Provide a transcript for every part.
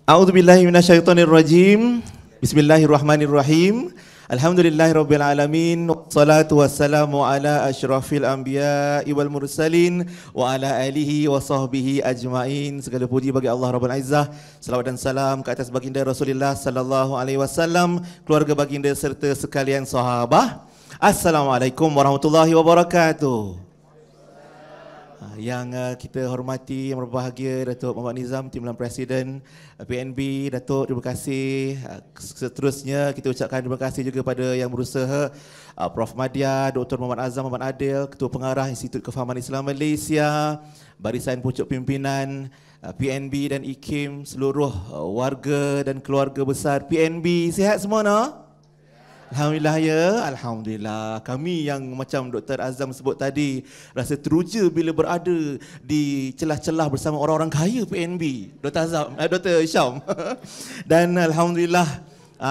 A'udzubillahi minasyaitonirrajim. Bismillahirrahmanirrahim. Alhamdulillahirabbil alamin. Wassalatu wassalamu ala asyrafil anbiya'i wal mursalin wa ala alihi wa sahbihi ajmain. Segala puji bagi Allah Rabbul Izzah. Selawat dan salam ke atas baginda Rasulullah sallallahu alaihi wasallam, keluarga baginda serta sekalian sahabat. Assalamualaikum warahmatullahi wabarakatuh. Yang kita hormati, yang berbahagia Datuk Muhammad Nizam, Timbalan Presiden PNB. Datuk, terima kasih. Seterusnya kita ucapkan terima kasih juga pada yang berusaha, Prof Madya, Dr. Muhammad Azam Muhammad Adil, Ketua Pengarah Institut Kefahaman Islam Malaysia, barisan pucuk pimpinan PNB dan IKIM, seluruh warga dan keluarga besar PNB. Sihat semua, no? Alhamdulillah ya, Alhamdulillah. Kami yang macam Dr. Azam sebut tadi, rasa teruja bila berada di celah-celah bersama orang-orang kaya PNB, Dr. Azam, Dr. Syam. Dan Alhamdulillah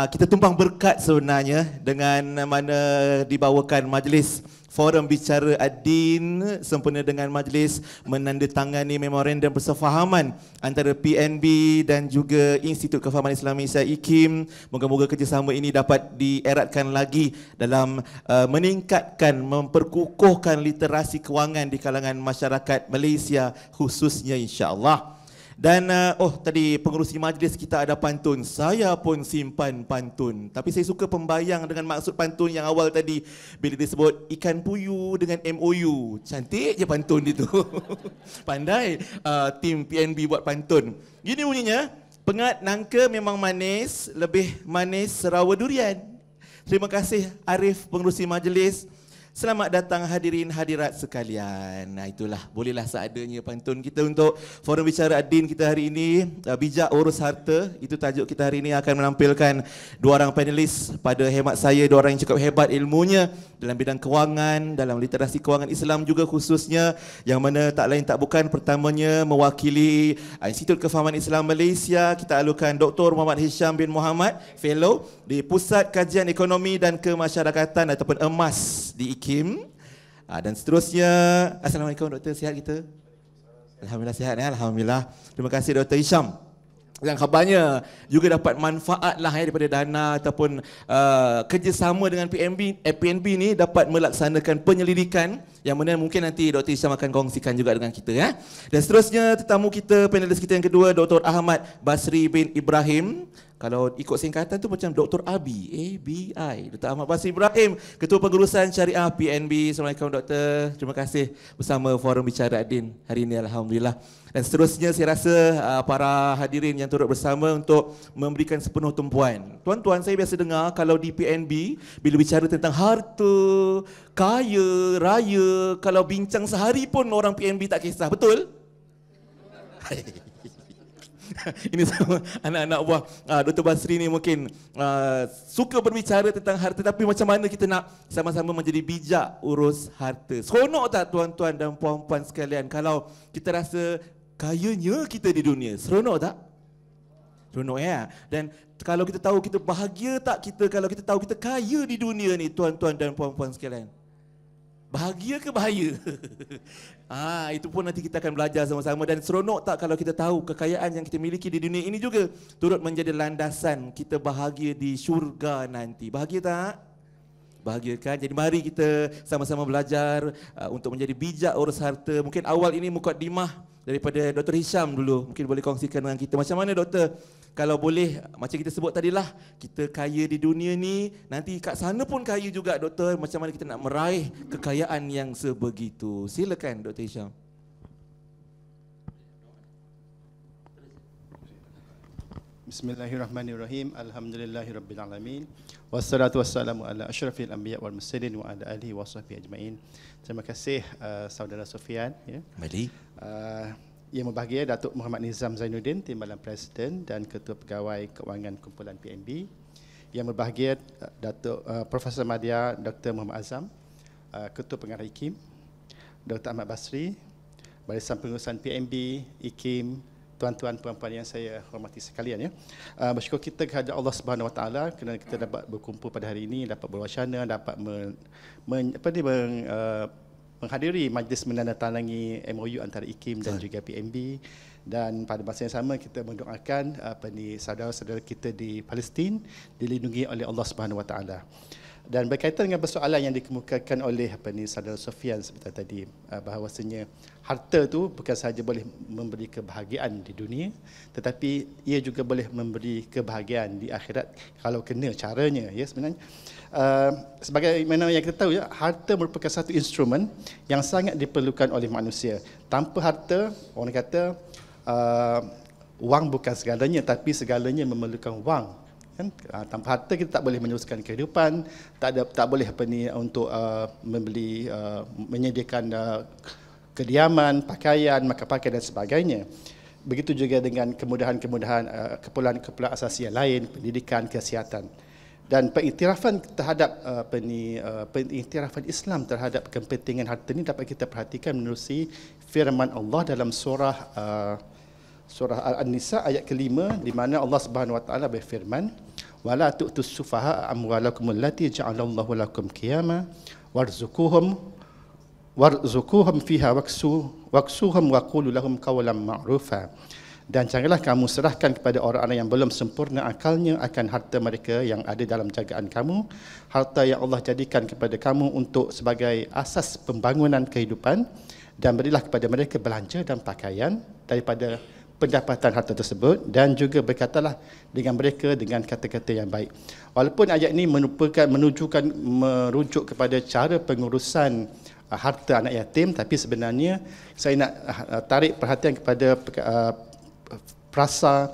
kita tumpang berkat sebenarnya dengan mana dibawakan majlis Forum Bicara Ad-Din sempena dengan majlis menandatangani memorandum persefahaman antara PNB dan juga Institut Kefahaman Islam Malaysia IKIM. Moga-moga kerjasama ini dapat dieratkan lagi dalam meningkatkan, memperkukuhkan literasi kewangan di kalangan masyarakat Malaysia khususnya, insya-Allah. Dan tadi pengerusi majlis kita ada pantun. Saya pun simpan pantun. Tapi saya suka pembayang dengan maksud pantun yang awal tadi, bila disebut ikan puyuh dengan MOU. Cantik je pantun itu. Pandai tim PNB buat pantun. Gini bunyinya, pengat nangka memang manis, lebih manis serawa durian. Terima kasih Arif, pengerusi majlis. Selamat datang hadirin hadirat sekalian. Nah, itulah, bolehlah seadanya pantun kita untuk Forum Bicara Ad-Din kita hari ini. Bijak urus harta, itu tajuk kita hari ini. Akan menampilkan dua orang panelis. Pada hemat saya, dua orang yang cukup hebat ilmunya dalam bidang kewangan, dalam literasi kewangan Islam juga khususnya, yang mana tak lain tak bukan, pertamanya mewakili Institut Kefahaman Islam Malaysia, kita alukan Dr. Muhammad Hisham bin Muhammad, Fellow di Pusat Kajian Ekonomi dan Kemasyarakatan ataupun EMAS di IKIM. Dan seterusnya, Assalamualaikum Doktor, sihat kita? Alhamdulillah sihat ya, Alhamdulillah. Terima kasih Dr. Hisham. Yang khabarnya juga dapat manfaat lah daripada dana ataupun kerjasama dengan PNB ni dapat melaksanakan penyelidikan yang mana mungkin nanti Dr. Hisham akan kongsikan juga dengan kita ya. Dan seterusnya tetamu kita, panelis kita yang kedua, Dr. Ahmad Basri bin Ibrahim. Kalau ikut singkatan tu macam Dr. Abi, ABI, Dr. Ahmad Basri Ibrahim, Ketua Pengurusan Syariah PNB. Assalamualaikum Doktor. Terima kasih bersama Forum Bicara Ad-Din hari ini, Alhamdulillah. Dan seterusnya saya rasa para hadirin yang turut bersama untuk memberikan sepenuh tumpuan. Tuan-tuan, saya biasa dengar kalau di PNB bila bicara tentang harta, kaya, raya, kalau bincang sehari pun orang PNB tak kisah, betul? Ini sama anak-anak buah Dr. Basri ni mungkin suka berbicara tentang harta, tapi macam mana kita nak sama-sama menjadi bijak urus harta. Seronok tak tuan-tuan dan puan-puan sekalian kalau kita rasa kayanya kita di dunia? Seronok tak? Seronok ya. Dan kalau kita tahu kita bahagia tak kita kalau kita tahu kita kaya di dunia ni, tuan-tuan dan puan-puan sekalian? Bahagia ke bahaya? Itu pun nanti kita akan belajar sama-sama. Dan seronok tak kalau kita tahu kekayaan yang kita miliki di dunia ini juga turut menjadi landasan kita bahagia di syurga nanti. Bahagia tak? Bahagia kan? Jadi mari kita sama-sama belajar untuk menjadi bijak urus harta. Mungkin awal ini mukadimah daripada Dr. Hisham dulu. Mungkin boleh kongsikan dengan kita. Macam mana Doktor? Kalau boleh, macam kita sebut tadilah, kita kaya di dunia ni, nanti kat sana pun kaya juga Doktor. Macam mana kita nak meraih kekayaan yang sebegitu? Silakan Dr. Hisham. Bismillahirrahmanirrahim. Alhamdulillahirabbil alamin. Wassalatu wassalamu ala asyrafil anbiya wal mursalin wa ala alihi wasahbihi ajmain. Terima kasih saudara Sofian ya. Mari. Yang berbahagia Datuk Muhammad Nizam Zainuddin, Timbalan Presiden dan Ketua Pegawai Kewangan Kumpulan PNB. Yang berbahagia Datuk Profesor Madya Dr. Muhammad Azam, Ketua Pengarah IKIM, Dr. Ahmad Basri, Barisan Pengurusan PNB, IKIM, tuan-tuan puan-puan yang saya hormati sekalian ya. Bersyukur kita kepada Allah Subhanahu Wa Taala kerana kita dapat berkumpul pada hari ini, dapat berwacana, dapat menghadiri majlis menandatangani MOU antara IKIM dan juga PNB, dan pada masa yang sama kita mendoakan saudara-saudara kita di Palestin dilindungi oleh Allah Subhanahu Wa Taala. Dan berkaitan dengan persoalan yang dikemukakan oleh saudara Sofian seperti tadi, bahawasanya harta tu bukan sahaja boleh memberi kebahagiaan di dunia, tetapi ia juga boleh memberi kebahagiaan di akhirat kalau kena caranya, ya sebenarnya. Sebagaimana yang kita tahu, ya, harta merupakan satu instrumen yang sangat diperlukan oleh manusia. Tanpa harta, orang kata wang bukan segalanya, tapi segalanya memerlukan wang. Kan? Tanpa harta kita tak boleh meneruskan kehidupan, tak boleh untuk membeli, menyediakan kediaman, pakaian, makan pakaian dan sebagainya. Begitu juga dengan kemudahan-kemudahan keperluan-keperluan asasi yang lain, pendidikan, kesihatan. Dan pengiktirafan terhadap pengiktirafan Islam terhadap kepentingan harta ini dapat kita perhatikan menerusi firman Allah dalam surah Al-Nisa ayat ke-5, di mana Allah Subhanahu Wa Taala berfirman, wala tu'tus sufaha amwalakum allati ja'alallahu lakum qiyama warzuquhum fiha waksuhum wa qulu lahum qawlan ma'rufa. Dan janganlah kamu serahkan kepada orang-orang yang belum sempurna akalnya akan harta mereka yang ada dalam jagaan kamu, harta yang Allah jadikan kepada kamu untuk sebagai asas pembangunan kehidupan, dan berilah kepada mereka belanja dan pakaian daripada pendapatan harta tersebut, dan juga berkatalah dengan mereka dengan kata-kata yang baik. Walaupun ayat ini merujuk kepada cara pengurusan harta anak yatim, tapi sebenarnya saya nak tarik perhatian kepada frasa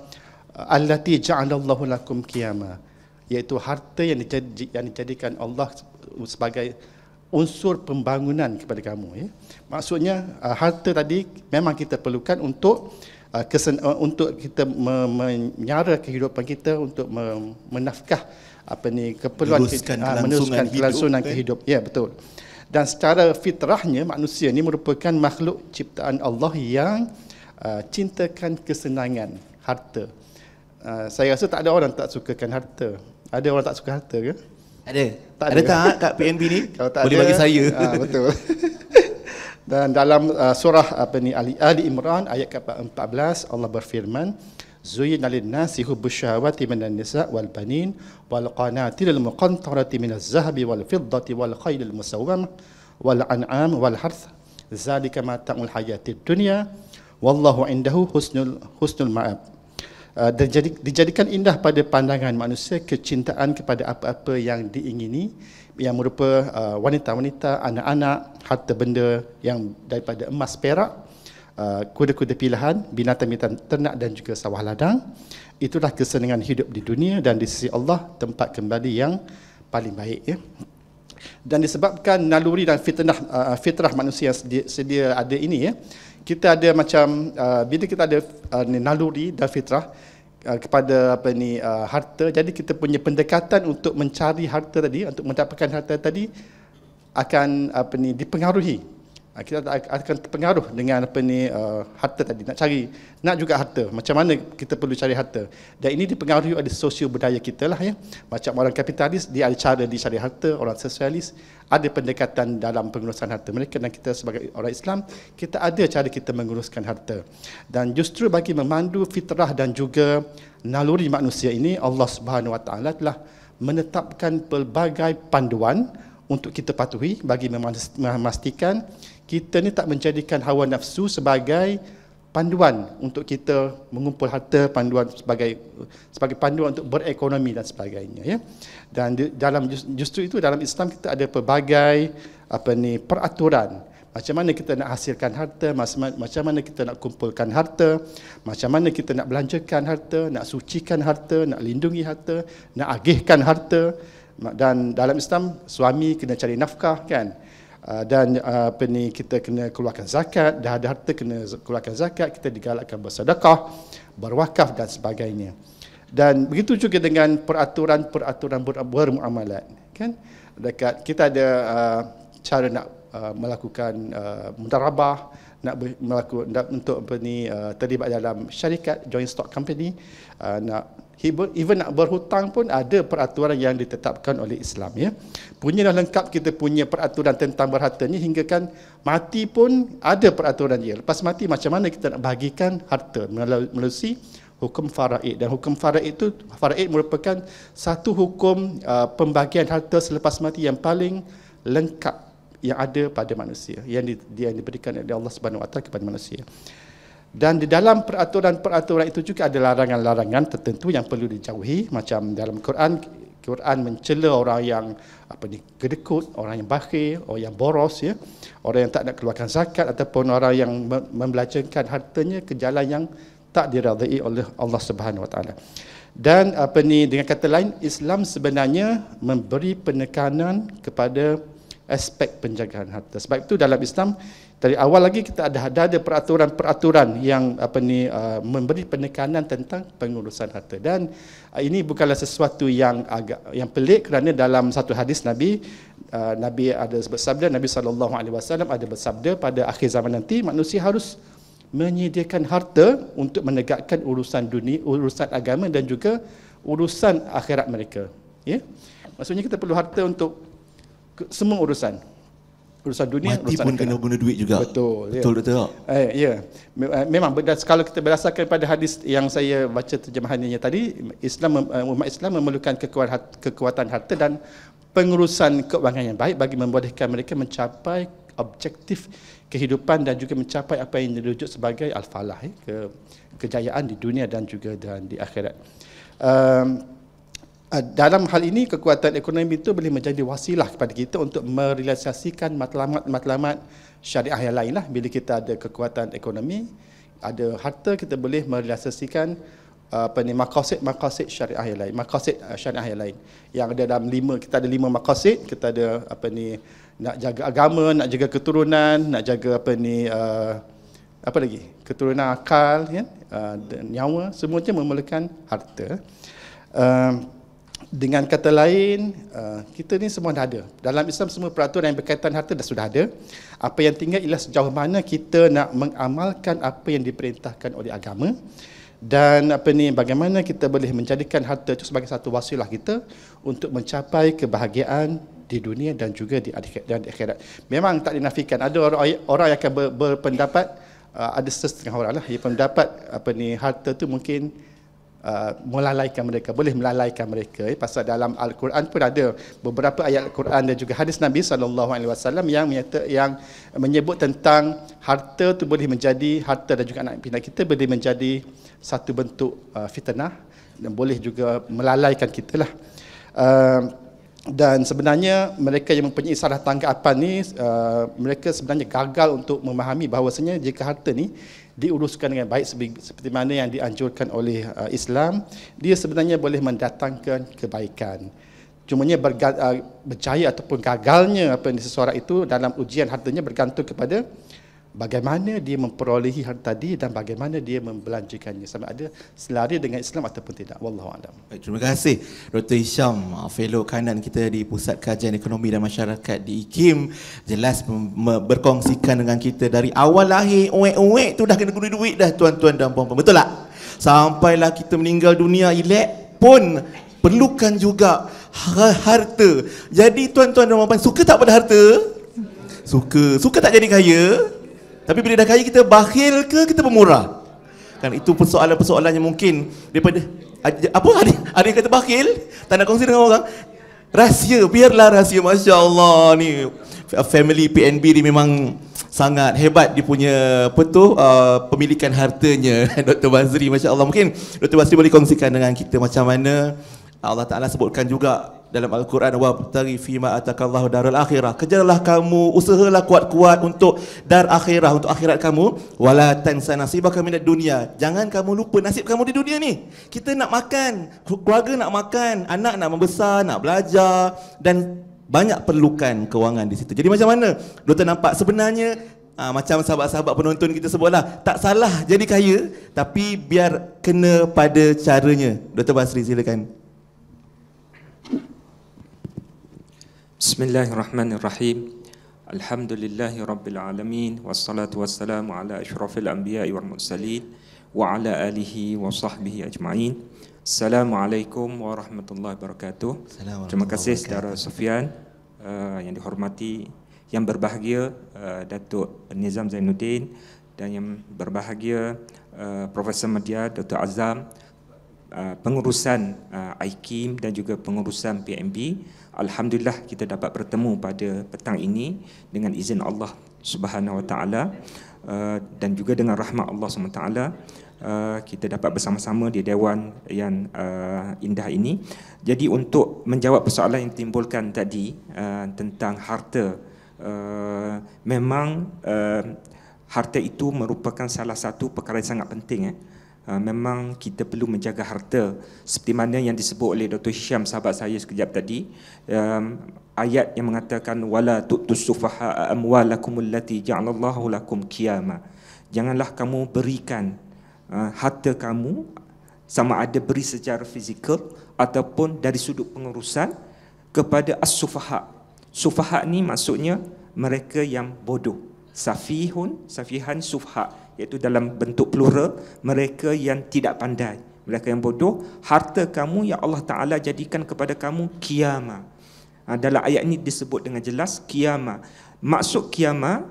allati ja'alallahu lakum qiyama, iaitu harta yang dijadikan Allah sebagai unsur pembangunan kepada kamu, ya. Maksudnya harta tadi memang kita perlukan untuk kita menyara kehidupan kita, untuk menafkah keperluan meneruskan kelangsungan hidup. Ya, betul. Dan secara fitrahnya manusia ini merupakan makhluk ciptaan Allah yang cintakan kesenangan harta. Saya rasa tak ada orang tak sukakan harta. Ada orang tak suka harta ke? Ada. Ada tak kat PNB ni? Boleh bagi saya. Betul. Dan dalam surah Ali Imran ayat ke-14 Allah berfirman, zuyyina lin-nasi hubbus syahawati minan nisa' wal banin wal qanatiril muqantarati minaz zahabi wal fiddati wal khaylil musawwamah wal an'am wal harth zalika mata'ul hayatid dunya wallahu indahu husnul ma'ab. Dan dijadikan indah pada pandangan manusia kecintaan kepada apa-apa yang diingini, yang merupa wanita-wanita, anak-anak, harta benda yang daripada emas, perak, kuda-kuda pilihan, binatang-binatang ternak dan juga sawah ladang. Itulah kesenangan hidup di dunia dan di sisi Allah tempat kembali yang paling baik, ya. Dan disebabkan naluri dan fitrah manusia yang sedia ada ini, ya, kita ada macam bila kita ada naluri dan fitrah kepada harta, jadi kita punya pendekatan untuk mencari harta tadi, untuk mendapatkan harta tadi akan dipengaruhi. Kita akan terpengaruh dengan harta tadi, nak juga harta. Macam mana kita perlu cari harta? Dan ini dipengaruhi oleh sosio budaya kita lah, ya. Macam orang kapitalis, dia ada cara dia cari harta. Orang sosialis ada pendekatan dalam pengurusan harta mereka, dan kita sebagai orang Islam, kita ada cara kita menguruskan harta. Dan justru bagi memandu fitrah dan juga naluri manusia ini, Allah Subhanahu Wa Taala telah menetapkan pelbagai panduan untuk kita patuhi bagi memastikan kita ni tak menjadikan hawa nafsu sebagai panduan untuk kita mengumpul harta, panduan sebagai panduan untuk berekonomi dan sebagainya, ya. Dan justru itu dalam Islam kita ada pelbagai peraturan macam mana kita nak hasilkan harta, macam mana kita nak kumpulkan harta, macam mana kita nak belanjakan harta, nak sucikan harta, nak lindungi harta, nak agihkan harta. Dan dalam Islam suami kena cari nafkah, kan, dan kita kena keluarkan zakat, dah ada harta kena keluarkan zakat, kita digalakkan bersedekah, berwakaf dan sebagainya. Dan begitu juga dengan peraturan bermuamalat, kan. Dekat kita ada cara nak melakukan mudarabah, nak untuk terlibat dalam syarikat, joint stock company, nak even nak berhutang pun ada peraturan yang ditetapkan oleh Islam, ya. Punyalah lengkap kita punya peraturan tentang berharta ni, hingga kan mati pun ada peraturan dia. Lepas mati macam mana kita nak bahagikan harta melalui hukum faraid. Dan hukum faraid merupakan satu hukum pembagian harta selepas mati yang paling lengkap yang ada pada manusia, yang diberikan oleh Allah Subhanahu Wa Taala kepada manusia. Dan di dalam peraturan-peraturan itu juga ada larangan-larangan tertentu yang perlu dijauhi. Macam dalam Quran mencela orang yang kedekut, orang yang bakhil, orang yang boros, ya, orang yang tak nak keluarkan zakat, ataupun orang yang membelanjakan hartanya ke jalan yang tak diredai oleh Allah Subhanahu Wa Taala. Dan dengan kata lain, Islam sebenarnya memberi penekanan kepada aspek penjagaan harta. Sebab itu dalam Islam dari awal lagi kita ada peraturan-peraturan yang memberi penekanan tentang pengurusan harta. Dan ini bukanlah sesuatu yang pelik, kerana dalam satu hadis Nabi ada bersabda, Nabi SAW ada bersabda, pada akhir zaman nanti manusia harus menyediakan harta untuk menegakkan urusan dunia, urusan agama dan juga urusan akhirat mereka. Ya? Maksudnya kita perlu harta untuk semua urusan dunia, mati urusan pun kena guna duit juga. Betul, betul, ya. Ya. Memang kalau kita berdasarkan pada hadis yang saya baca terjemahannya tadi, umat Islam memerlukan kekuatan harta dan pengurusan keuangan yang baik bagi membolehkan mereka mencapai objektif kehidupan dan juga mencapai apa yang dirujuk sebagai al-falah, kejayaan di dunia dan juga di akhirat. Dalam hal ini, kekuatan ekonomi itu boleh menjadi wasilah kepada kita untuk merealisasikan matlamat syariah yang lain lah. Bila kita ada kekuatan ekonomi, ada harta, kita boleh merealisasikan maqasid syariah yang lain, maqasid syariah yang lain. Yang ada dalam kita ada 5 maqasid. Kita ada nak jaga agama, nak jaga keturunan, nak jaga keturunan akal, kan, dan nyawa, semuanya memerlukan harta. Dengan kata lain, kita ni semua dah ada. Dalam Islam semua peraturan yang berkaitan harta dah sudah ada. Apa yang tinggal ialah sejauh mana kita nak mengamalkan apa yang diperintahkan oleh agama, dan bagaimana kita boleh menjadikan harta itu sebagai satu wasilah kita untuk mencapai kebahagiaan di dunia dan juga di akhirat. Memang tak dinafikan ada orang yang akan berpendapat, ada setengah orang lah yang pendapat harta tu mungkin melalaikan mereka, boleh melalaikan mereka. Pasal dalam Al-Quran pun ada beberapa ayat Al-Quran dan juga hadis Nabi SAW yang menyebut tentang harta tu boleh menjadi, harta dan juga anak pinak kita boleh menjadi satu bentuk fitnah dan boleh juga melalaikan kita lah. Dan sebenarnya mereka yang mempunyai salah tanggapan ni, mereka sebenarnya gagal untuk memahami bahawasanya jika harta ni diuruskan dengan baik seperti mana yang dianjurkan oleh Islam, dia sebenarnya boleh mendatangkan kebaikan. Cumanya berjaya ataupun gagalnya seseorang itu dalam ujian hartanya bergantung kepada bagaimana dia memperolehi harta tadi dan bagaimana dia membelanjakannya, sama ada selari dengan Islam ataupun tidak. Wallahu a'lam. Baik, terima kasih Dr. Hisham, fellow kanan kita di Pusat Kajian Ekonomi dan Masyarakat di IKIM, jelas berkongsikan dengan kita dari awal lahir uek-uek tu dah kena guna duit dah, tuan-tuan dan puan-puan. Betul tak? Sampailah kita meninggal dunia elok pun perlukan juga harta. Jadi tuan-tuan dan puan-puan, suka tak pada harta? Suka tak jadi kaya? Tapi bila dah kaya, kita bakhil ke kita pemurah? Kan itu persoalan-persoalan yang mungkin daripada ada yang kata bakhil, tak nak kongsi dengan orang. Rahsia, biarlah rahsia. Masya-Allah, ni family PNB ni memang sangat hebat dia punya pemilikan hartanya. Dr. Bazri, masya-Allah. Mungkin Dr. Bazri boleh kongsikan dengan kita macam mana Allah Taala sebutkan juga dalam Al-Quran, wabtaghi fima atakallahu darul akhirah. Kejarlah kamu, usahalah kuat-kuat untuk dar akhirah, untuk akhirat kamu. Wala tansa nasibaka minad dunya. Jangan kamu lupa nasib kamu di dunia ni. Kita nak makan, keluarga nak makan, anak nak membesar, nak belajar, dan banyak perlukan kewangan di situ. Jadi macam mana Doktor nampak sebenarnya macam sahabat-sahabat penonton kita sebutlah, tak salah jadi kaya, tapi biar kena pada caranya. Dr. Basri, silakan. Bismillahirrahmanirrahim. Alhamdulillahi rabbil alamin, wassalatu wassalamu ala asyrafil anbiya'i wal mursalin wa ala alihi wa sahbihi ajma'in. Assalamualaikum warahmatullahi wabarakatuh. Terima kasih Saudara Sofian, yang dihormati, yang berbahagia Datuk Nizam Zainuddin, dan yang berbahagia Profesor Madya Dr. Azam, pengurusan IKIM dan juga pengurusan PNB. Alhamdulillah kita dapat bertemu pada petang ini dengan izin Allah Subhanahu Wa Taala dan juga dengan rahmat Allah Subhanahu Wa Taala kita dapat bersama-sama di dewan yang indah ini. Jadi untuk menjawab persoalan yang timbulkan tadi tentang harta, memang harta itu merupakan salah satu perkara yang sangat penting. Memang kita perlu menjaga harta seperti mana yang disebut oleh Dr. Hisham, sahabat saya sekejap tadi, ayat yang mengatakan wala tu'tus sufaha amwalakum allati ja'alallahu lakum qiyama. Janganlah kamu berikan harta kamu, sama ada beri secara fizikal ataupun dari sudut pengurusan, kepada as-sufaha. Sufaha ni maksudnya mereka yang bodoh. Safihan, sufha, iaitu dalam bentuk plural, mereka yang tidak pandai, mereka yang bodoh. Harta kamu yang Allah Ta'ala jadikan kepada kamu qiyamah. Dalam ayat ini disebut dengan jelas qiyamah. Maksud qiyamah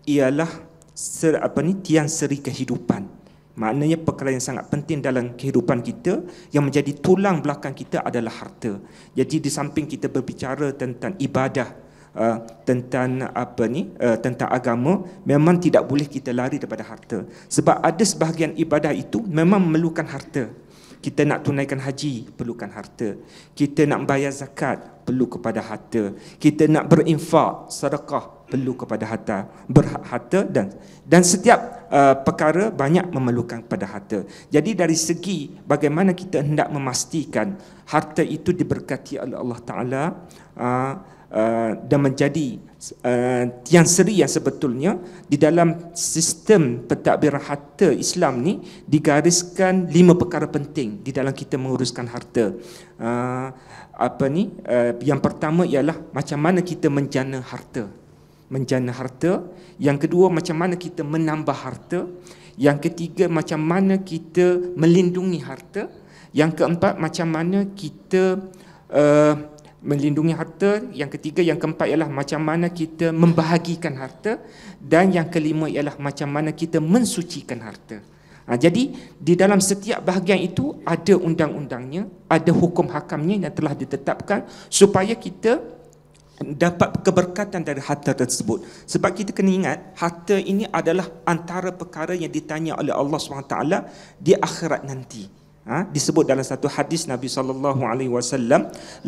ialah tiang seri kehidupan. Maknanya perkara yang sangat penting dalam kehidupan kita, yang menjadi tulang belakang kita adalah harta. Jadi di samping kita berbicara tentang ibadah, tentang tentang agama, memang tidak boleh kita lari daripada harta. Sebab ada sebahagian ibadah itu memang memerlukan harta. Kita nak tunaikan haji, perlukan harta. Kita nak bayar zakat, perlu kepada harta. Kita nak berinfak, sedekah, perlu kepada harta, dan setiap perkara banyak memerlukan kepada harta. Jadi dari segi bagaimana kita hendak memastikan harta itu diberkati oleh Allah Ta'ala dan menjadi tiang seri yang sebetulnya, di dalam sistem pentadbiran harta Islam ni digariskan 5 perkara penting di dalam kita menguruskan harta. Yang pertama ialah macam mana kita menjana harta. Yang kedua, macam mana kita menambah harta. Yang ketiga, macam mana kita melindungi harta. Yang keempat, macam mana kita melindungi harta. Yang ketiga, yang keempat ialah macam mana kita membahagikan harta. Dan yang kelima ialah macam mana kita mensucikan harta. Jadi di dalam setiap bahagian itu ada undang-undangnya, ada hukum hakamnya yang telah ditetapkan supaya kita dapat keberkatan dari harta tersebut. Sebab kita kena ingat, harta ini adalah antara perkara yang ditanya oleh Allah SWT di akhirat nanti. Disebut dalam satu hadis Nabi SAW,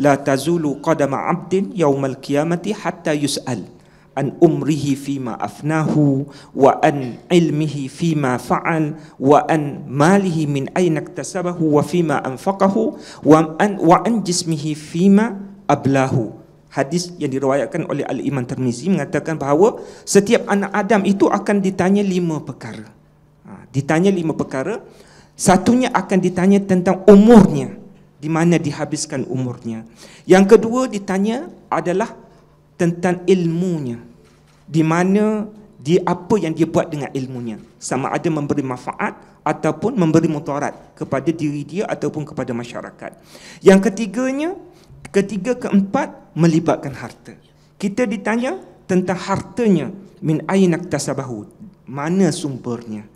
la tazulu qadama 'abdin yaumal qiyamati hatta yus'al an umrihi fima afnahu wa an ilmihi fima fa'al wa an malihi min aina iktasabahu wa fima anfaqahu wa an jismihi fima ablahu. Hadis yang diriwayatkan oleh Al-Imam Tirmizi mengatakan bahawa setiap anak Adam itu akan ditanya 5 perkara. Ditanya 5 perkara. Satunya akan ditanya tentang umurnya, di mana dihabiskan umurnya. Yang kedua ditanya adalah tentang ilmunya, di mana apa yang dia buat dengan ilmunya, sama ada memberi manfaat ataupun memberi mudarat kepada diri dia ataupun kepada masyarakat. Yang ketiga keempat melibatkan harta. Kita ditanya tentang hartanya, min aina iktasabahu, mana sumbernya,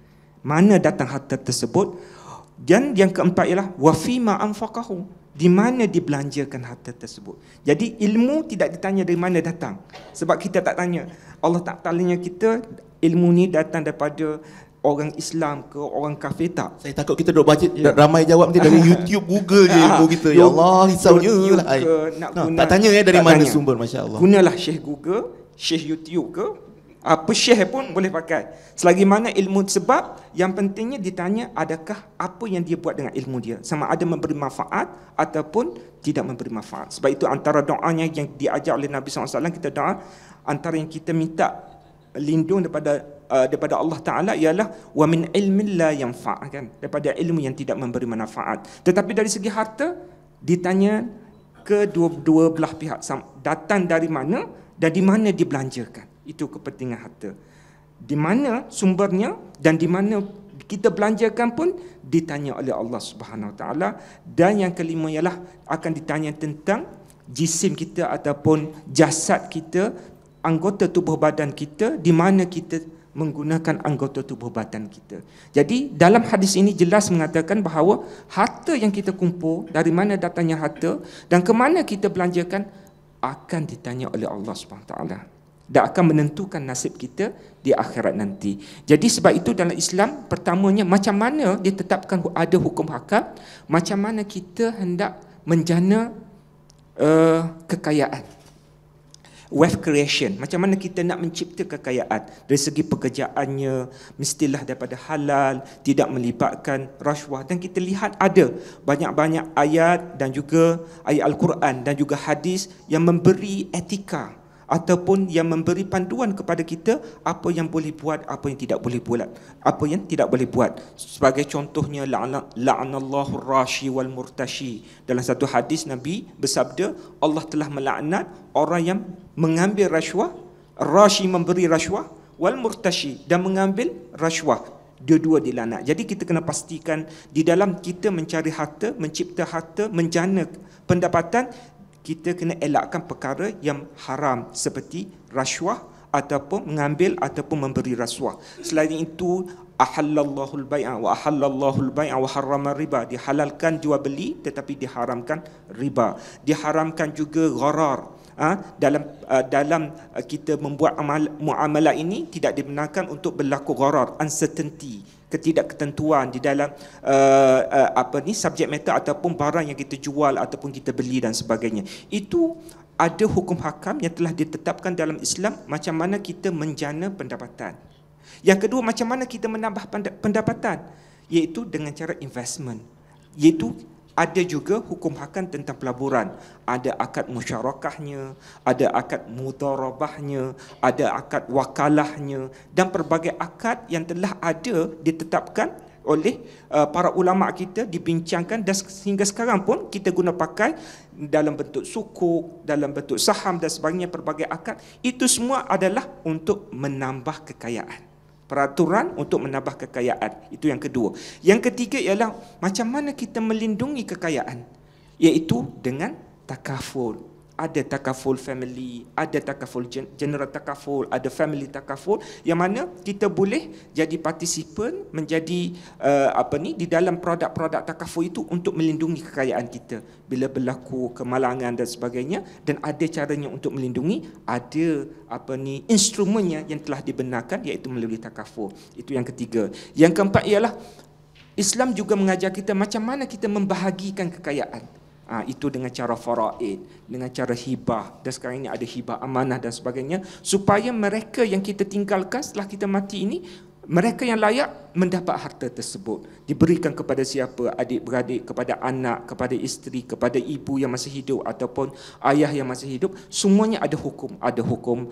mana datang harta tersebut. Dan yang keempat ialah wa fima anfaqahu, di mana dibelanjakan harta tersebut. Jadi ilmu tidak ditanya dari mana datang, sebab kita tak tanya. Allah tak tanya kita ilmu ni datang daripada orang Islam ke orang kafir, tak. Saya takut kita duk baca ramai jawab nanti dari YouTube, Google je ilmu kita. Ya Allah, risaunya lah. Tak tanya dari mana sumber, masya-Allah. Gunalah Syekh Google, Syekh YouTube ke, apa syekh pun boleh pakai. Selagi mana ilmu, sebab yang pentingnya ditanya adakah apa yang dia buat dengan ilmu dia, sama ada memberi manfaat ataupun tidak memberi manfaat. Sebab itu antara doanya yang diajar oleh Nabi SAW, kita doa antara yang kita minta lindung daripada Allah Ta'ala ialah wa min ilmin la yanfa', kan, daripada ilmu yang tidak memberi manfaat. Tetapi dari segi harta ditanya kedua belah pihak, datang dari mana dan di mana dibelanjakan. Itu kepentingan harta. Di mana sumbernya dan di mana kita belanjakan pun ditanya oleh Allah Subhanahu Wa Taala. Dan yang kelima ialah akan ditanya tentang jisim kita ataupun jasad kita, anggota tubuh badan kita, di mana kita menggunakan anggota tubuh badan kita. Jadi dalam hadis ini jelas mengatakan bahawa harta yang kita kumpul, dari mana datangnya harta dan ke mana kita belanjakan, akan ditanya oleh Allah SWT dan akan menentukan nasib kita di akhirat nanti. Jadi sebab itu dalam Islam, pertamanya macam mana ditetapkan ada hukum hakam, macam mana kita hendak menjana kekayaan, wealth creation, macam mana kita nak mencipta kekayaan. Dari segi pekerjaannya mestilah daripada halal, tidak melibatkan rasuah. Dan kita lihat ada banyak-banyak ayat dan juga ayat Al-Quran dan juga hadis yang memberi etika ataupun yang memberi panduan kepada kita apa yang boleh buat, apa yang tidak boleh buat, apa yang tidak boleh buat. Sebagai contohnya, la'anallahu rashi wal murtashi. Dalam satu hadis Nabi bersabda, Allah telah melaknat orang yang mengambil rasuah, rashi memberi rasuah, wal murtashi dan mengambil rasuah. Dua-dua dilaknat. Jadi kita kena pastikan di dalam kita mencari harta, mencipta harta, menjana pendapatan, kita kena elakkan perkara yang haram seperti rasuah ataupun mengambil ataupun memberi rasuah. Selain itu, ahallallahu al-bai'a wa ahallallahu al-bai'a wa harrama riba. Dihalalkan jual beli tetapi diharamkan riba. Diharamkan juga gharar. Dalam kita membuat muamalah ini tidak dibenarkan untuk berlaku gharar, uncertainty, ketidakketentuan di dalam subjek matter ataupun barang yang kita jual ataupun kita beli dan sebagainya. Itu ada hukum hakam yang telah ditetapkan dalam Islam, macam mana kita menjana pendapatan. Yang kedua, macam mana kita menambah pendapatan, iaitu dengan cara investment. Iaitu ada juga hukum hakam tentang pelaburan. Ada akad musyarakahnya, ada akad mudharabahnya, ada akad wakalahnya dan pelbagai akad yang telah ada ditetapkan oleh para ulama kita, dibincangkan dan sehingga sekarang pun kita guna pakai dalam bentuk sukuk, dalam bentuk saham dan sebagainya. Pelbagai akad itu semua adalah untuk menambah kekayaan. Peraturan untuk menambah kekayaan. Itu yang kedua. Yang ketiga ialah macam mana kita melindungi kekayaan, iaitu dengan takaful. Ada takaful family, ada takaful general takaful, ada family takaful, yang mana kita boleh jadi partisipan, menjadi di dalam produk-produk takaful itu untuk melindungi kekayaan kita bila berlaku kemalangan dan sebagainya. Dan ada caranya untuk melindungi, ada instrumennya yang telah dibenarkan, iaitu melalui takaful. Itu yang ketiga. Yang keempat ialah Islam juga mengajar kita macam mana kita membahagikan kekayaan. Itu dengan cara faraid, dengan cara hibah, dan sekarang ini ada hibah amanah dan sebagainya, supaya mereka yang kita tinggalkan setelah kita mati ini, mereka yang layak mendapat harta tersebut. Diberikan kepada siapa? Adik-beradik, kepada anak, kepada isteri, kepada ibu yang masih hidup ataupun ayah yang masih hidup. Semuanya ada hukum. Ada hukum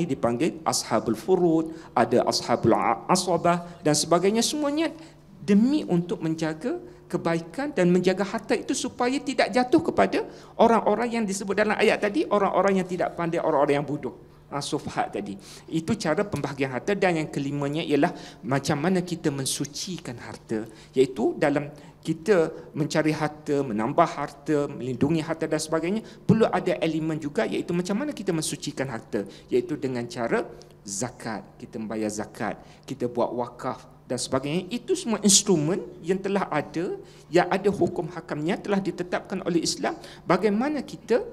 dipanggil ashabul furud, ada ashabul asabah dan sebagainya. Semuanya demi untuk menjaga kebaikan dan menjaga harta itu supaya tidak jatuh kepada orang-orang yang disebut dalam ayat tadi, orang-orang yang tidak pandai, orang-orang yang bodoh, sufhat tadi. Itu cara pembahagian harta. Dan yang kelimanya ialah macam mana kita mensucikan harta, iaitu dalam kita mencari harta, menambah harta, melindungi harta dan sebagainya, perlu ada elemen juga, iaitu macam mana kita mensucikan harta, iaitu dengan cara zakat. Kita membayar zakat, kita buat wakaf dan sebagainya. Itu semua instrumen yang telah ada, yang ada hukum hakamnya, telah ditetapkan oleh Islam, bagaimana kita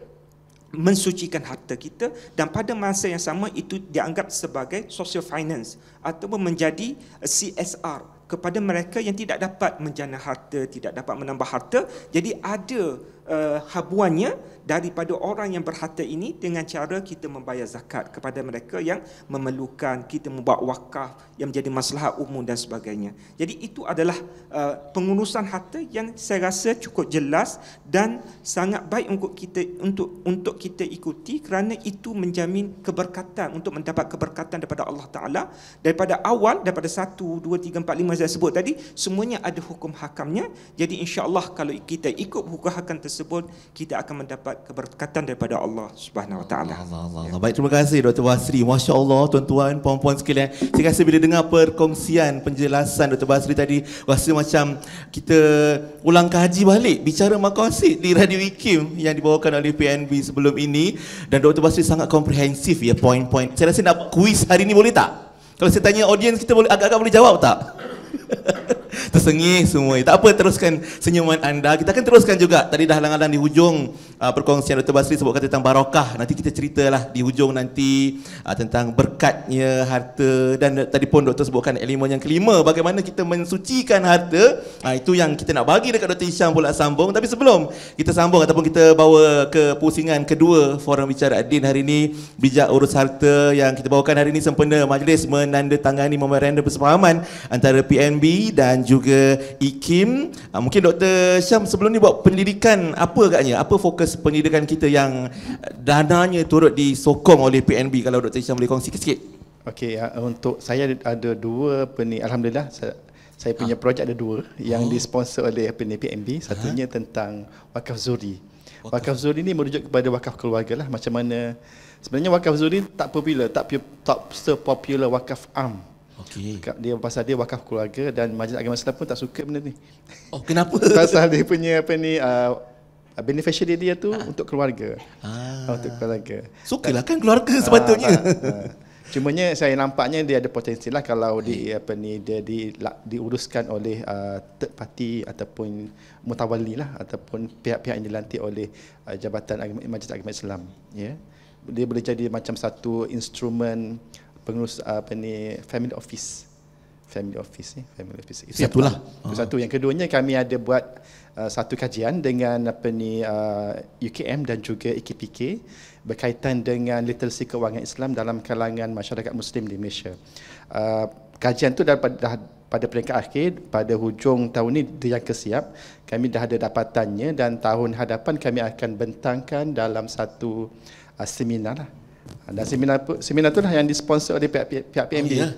mensucikan harta kita. Dan pada masa yang sama itu dianggap sebagai social finance ataupun menjadi CSR kepada mereka yang tidak dapat menjana harta, tidak dapat menambah harta. Jadi ada habuannya daripada orang yang berharta ini dengan cara kita membayar zakat kepada mereka yang memerlukan, kita membuat wakaf yang menjadi maslahat umum dan sebagainya. Jadi itu adalah pengurusan harta yang saya rasa cukup jelas dan sangat baik untuk kita ikuti, kerana itu menjamin keberkatan, untuk mendapat keberkatan daripada Allah Ta'ala. Daripada awal, daripada 1, 2, 3, 4, 5 saya sebut tadi, semuanya ada hukum hakamnya. Jadi insya-Allah kalau kita ikut hukum hakam tersebut, tersebut, kita akan mendapat keberkatan daripada Allah Subhanahu Wa Taala. Allah. Baik, terima kasih Dr. Basri. Masya Allah, tuan-tuan, puan-puan sekalian. Saya rasa bila dengar perkongsian, penjelasan Dr. Basri tadi, rasa macam kita ulang kaji balik bicara maqasid di Radio IKIM yang dibawakan oleh PNB sebelum ini. Dan Dr. Basri sangat komprehensif ya, poin-poin. Saya rasa nak kuis hari ni boleh tak? Kalau saya tanya audiens, kita boleh agak-agak boleh jawab tak? Tersengih semua. Tak apa, teruskan senyuman anda. Kita akan teruskan juga. Tadi dah halang-halang di hujung perkongsian Dr. Basri sebutkan tentang barakah. Nanti kita ceritalah di hujung nanti tentang berkatnya harta. Dan tadi pun Dr. sebutkan elemen yang kelima, bagaimana kita mensucikan harta. Itu yang kita nak bagi dekat Dr. Hisham pula sambung. Tapi sebelum kita sambung ataupun kita bawa ke pusingan kedua Forum Bicara Ad-Din hari ini, bijak urus harta yang kita bawakan hari ini sempena majlis menandatangani memorandum persefahaman antara PNB dan juga IKIM. Mungkin Dr. Syam sebelum ni buat pendidikan apa agaknya? Apa fokus pendidikan kita yang dananya turut disokong oleh PNB? Kalau Dr. Syam boleh kongsi sikit. Okey, untuk saya ada dua alhamdulillah saya punya projek ada dua yang disponsor oleh PNB. Satunya tentang wakaf zuri. Wakaf zuri ni merujuk kepada wakaf keluarga lah. Macam mana sebenarnya wakaf zuri tak popular, tak sepopular wakaf am. Okey. Dia pasal dia wakaf keluarga dan Majlis Agama Islam pun tak suka benda ni. Oh, kenapa? Pasal dia punya beneficiary dia tu untuk keluarga. Untuk keluarga. Sukalah kan keluarga sepatutnya. Cumanya saya nampaknya dia ada potensi lah kalau dia diuruskan oleh third party ataupun mutawalli lah, ataupun pihak-pihak yang dilantik oleh Jabatan Majlis Agama Islam, ya. Dia boleh jadi macam satu instrumen pengurus family office itu satulah. Satu. Yang keduanya kami ada buat satu kajian dengan UKM dan juga IKPK berkaitan dengan literasi kewangan Islam dalam kalangan masyarakat Muslim di Malaysia. Kajian tu dah pada peringkat akhir, pada hujung tahun ni dia kesiap. Kami dah ada dapatannya dan tahun hadapan kami akan bentangkan dalam satu seminar lah. Dan seminar tu lah yang disponsor oleh pihak PNB. Oh, ya?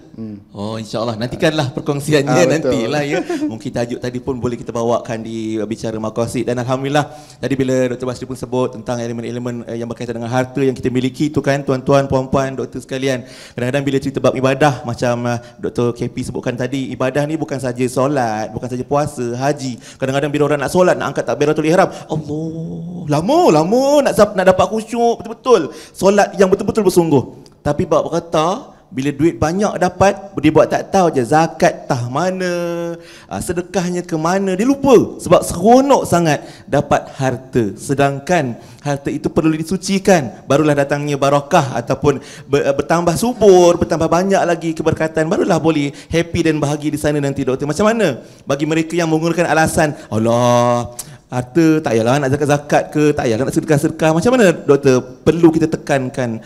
Oh, insya-Allah nantikanlah perkongsiannya nantilah ya. Mungkin tajuk tadi pun boleh kita bawakan di bicara maqasid. Dan alhamdulillah tadi bila Dr. Basri pun sebut tentang elemen-elemen yang berkaitan dengan harta yang kita miliki tu kan, tuan-tuan, puan-puan, doktor sekalian. Kadang-kadang bila cerita bab ibadah macam Dr. KP sebutkan tadi, ibadah ni bukan saja solat, bukan saja puasa, haji. Kadang-kadang bila orang nak solat, nak angkat takbiratul ihram, Allah, lama nak dapat khusyuk betul-betul. Solat yang betul-betul bersungguh. Tapi bab kata bila duit banyak dapat, dia buat tak tahu je zakat tah mana, sedekahnya ke mana, dia lupa sebab seronok sangat dapat harta. Sedangkan harta itu perlu disucikan, barulah datangnya barakah ataupun bertambah subur, bertambah banyak lagi keberkatan, barulah boleh happy dan bahagia di sana nanti, doktor. Macam mana bagi mereka yang menggunakan alasan Allah, harta tak payahlah nak zakat-zakat ke, tak payahlah nak sedekah-sedekah. Macam mana doktor perlu kita tekankan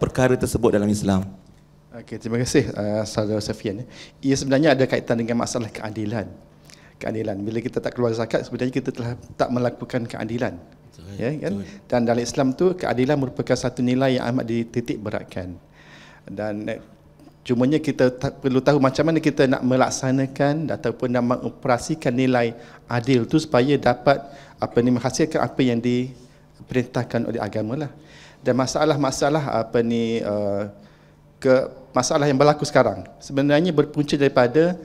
perkara tersebut dalam Islam? Okey, terima kasih Saudara Safian. Ia sebenarnya ada kaitan dengan masalah keadilan. Bila kita tak keluar zakat, sebenarnya kita telah tak melakukan keadilan. Betul, ya kan? Betul. Dan dalam Islam tu keadilan merupakan satu nilai yang amat dititik beratkan. Dan cumanya kita perlu tahu macam mana kita nak melaksanakan ataupun nak mengoperasikan nilai adil tu supaya dapat menghasilkan apa yang diperintahkan oleh agama lah. Dan masalah masalah yang berlaku sekarang sebenarnya berpunca daripada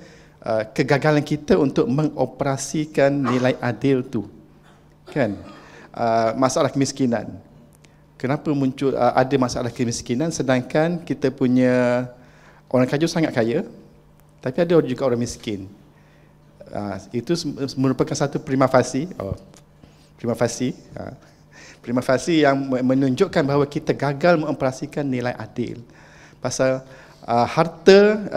kegagalan kita untuk mengoperasikan nilai adil tu, kan? Masalah kemiskinan. Kenapa muncul ada masalah kemiskinan sedangkan kita punya orang kaya sangat kaya, tapi ada juga orang miskin. Itu merupakan satu prima facie yang menunjukkan bahawa kita gagal mengoperasikan nilai adil. Pasal harta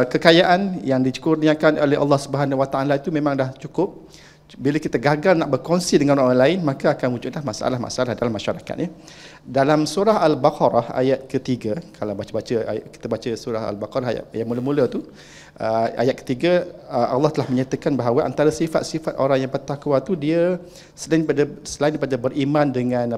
kekayaan yang dikurniakan oleh Allah Subhanahu Wa Taala itu memang dah cukup. Bila kita gagal nak berkongsi dengan orang lain, maka akan muncullah masalah-masalah dalam masyarakat, ya. Dalam surah Al-Baqarah ayat ketiga, kalau kita baca surah Al-Baqarah ayat yang mula-mula tu, ayat ketiga, Allah telah menyatakan bahawa antara sifat-sifat orang yang bertakwa tu, dia selain daripada beriman dengan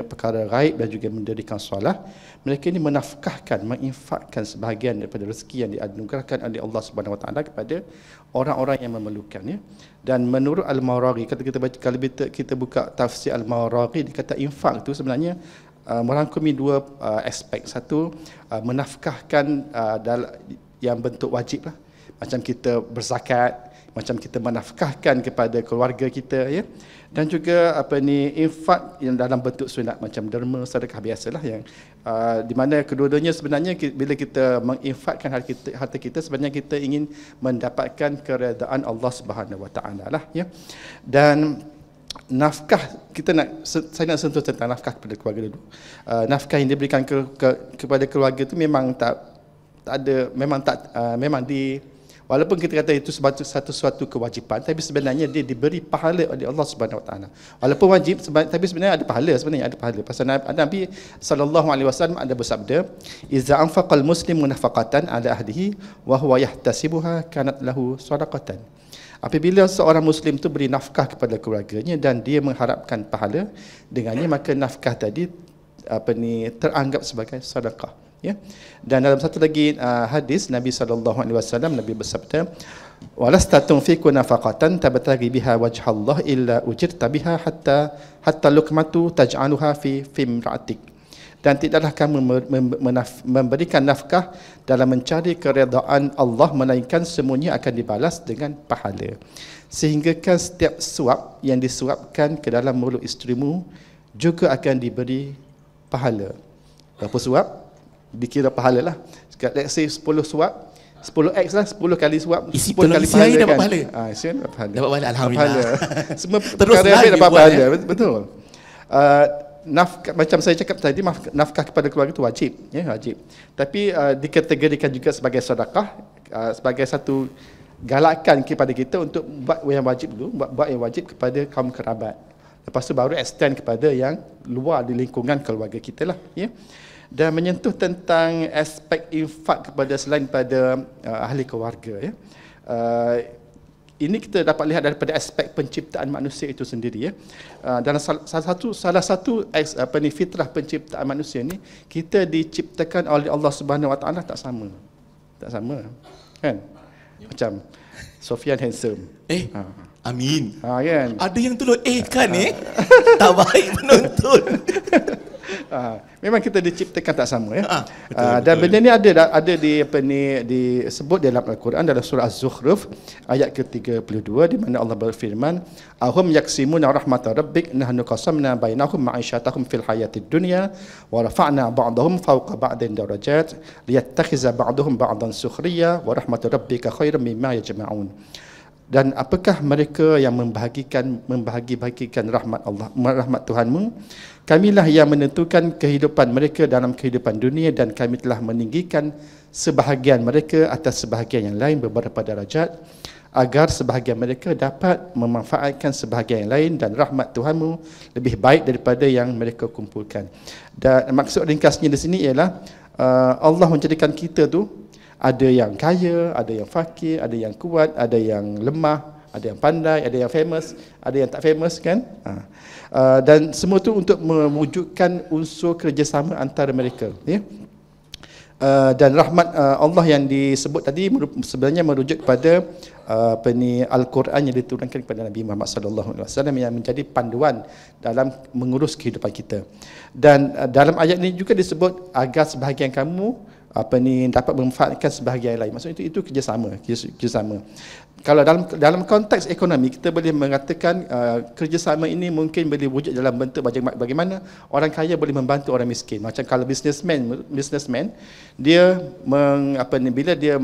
perkara gaib dan juga mendirikan solat, mereka ini menafkahkan, menginfakkan sebahagian daripada rezeki yang dianugerahkan oleh Allah Subhanahu Wa Taala kepada orang-orang yang memerlukannya. Dan menurut Al-Mawardi, kalau kita buka tafsir Al-Mawardi, dia kata infak tu sebenarnya merangkumi dua aspek. Satu, menafkahkan yang bentuk wajib lah, macam kita berzakat, macam kita menafkahkan kepada keluarga kita, ya. Dan juga infak yang dalam bentuk sunat, macam derma, sedekah biasalah, yang di mana kedua-duanya sebenarnya bila kita menginfakkan harta kita, sebenarnya kita ingin mendapatkan keredaan Allah Subhanahu Wa Taala lah, ya. Dan nafkah, saya nak sentuh tentang nafkah kepada keluarga dulu. Nafkah yang diberikan kepada keluarga itu memang walaupun kita kata itu satu kewajipan, tapi sebenarnya dia diberi pahala oleh Allah Subhanahu Wa Taala. Walaupun wajib, tapi sebenarnya ada pahala, Pasal Nabi sallallahu alaihi wasallam ada bersabda, "Iza anfaqal muslimu nafaqatan ala ahlihi wa huwa yahtasibuha kanat lahu shadaqatan." Apabila seorang Muslim itu beri nafkah kepada keluarganya dan dia mengharapkan pahala dengannya, maka nafkah tadi teranggap sebagai sedekah. Ya. Dan dalam satu lagi hadis Nabi SAW, Nabi bersabda, "Walasta tunfiqu nafaqatan tabtaghi biha wajhallah illa ujirta biha hatta luqmatu taj'aluha fi imra'atik." Dan tidaklah kamu memberikan nafkah dalam mencari keredaan Allah, melainkan semuanya akan dibalas dengan pahala. Sehinggakan setiap suap yang disuapkan ke dalam mulut isterimu juga akan diberi pahala. Berapa suap? Dikira pahala lah. Let's say 10 suap, 10x lah, 10 kali suap, 10 kali pahala kan. Dapat pahala. Isi dapat pahala. Dapat pahala, alhamdulillah. Semua perkara yang dapat pahala. Betul. Nafkah, macam saya cakap tadi, nafkah kepada keluarga itu wajib, ya, wajib. Tapi dikategorikan juga sebagai sedekah, sebagai satu galakan kepada kita untuk buat yang wajib dulu, buat yang wajib kepada kaum kerabat. Lepas tu baru extend kepada yang luar di lingkungan keluarga kita lah, ya. Dan menyentuh tentang aspek infak kepada selain pada ahli keluarga, ya. Ini kita dapat lihat daripada aspek penciptaan manusia itu sendiri, ya. Dalam salah satu fitrah penciptaan manusia ni, kita diciptakan oleh Allah Subhanahu Wa Taala tak sama. Kan? Macam Sofian handsome. Amin. Kan? Ada yang tulis kan tak baik penonton. Memang kita diciptakan tak sama, ya. Betul. Dan benda ni ada disebut dalam Al-Quran, dalam surah Az-Zukhruf ayat ke-32, di mana Allah berfirman, "Ahum yaksimuna rahmata rabbik nahnu qasamna bainahum ma'isyatahum fil hayatid dunya wa rafa'na ba'dahum fawqa ba'din darajat liyattakhiza ba'dahum ba'dan sukhriya wa rahmatu rabbika khairum mimma yajma'un." Dan apakah mereka yang membahagi-bahagikan rahmat Allah, rahmat Tuhanmu? Kamilah yang menentukan kehidupan mereka dalam kehidupan dunia, dan kami telah meninggikan sebahagian mereka atas sebahagian yang lain beberapa darajat, agar sebahagian mereka dapat memanfaatkan sebahagian yang lain, dan rahmat Tuhanmu lebih baik daripada yang mereka kumpulkan. Dan maksud ringkasnya di sini ialah Allah menjadikan kita tu ada yang kaya, ada yang fakir, ada yang kuat, ada yang lemah, ada yang pandai, ada yang famous, ada yang tak famous, kan? Dan semua tu untuk mewujudkan unsur kerjasama antara mereka, ya. Dan rahmat Allah yang disebut tadi sebenarnya merujuk kepada Al-Quran yang diturunkan kepada Nabi Muhammad SAW, yang menjadi panduan dalam mengurus kehidupan kita. Dan dalam ayat ini juga disebut agar sebahagian kamu dapat memanfaatkan sebahagian lain. Maksudnya itu kerjasama. Kalau dalam konteks ekonomi, kita boleh mengatakan kerjasama ini mungkin boleh wujud dalam bentuk bagaimana orang kaya boleh membantu orang miskin. Macam kalau businessman dia bila dia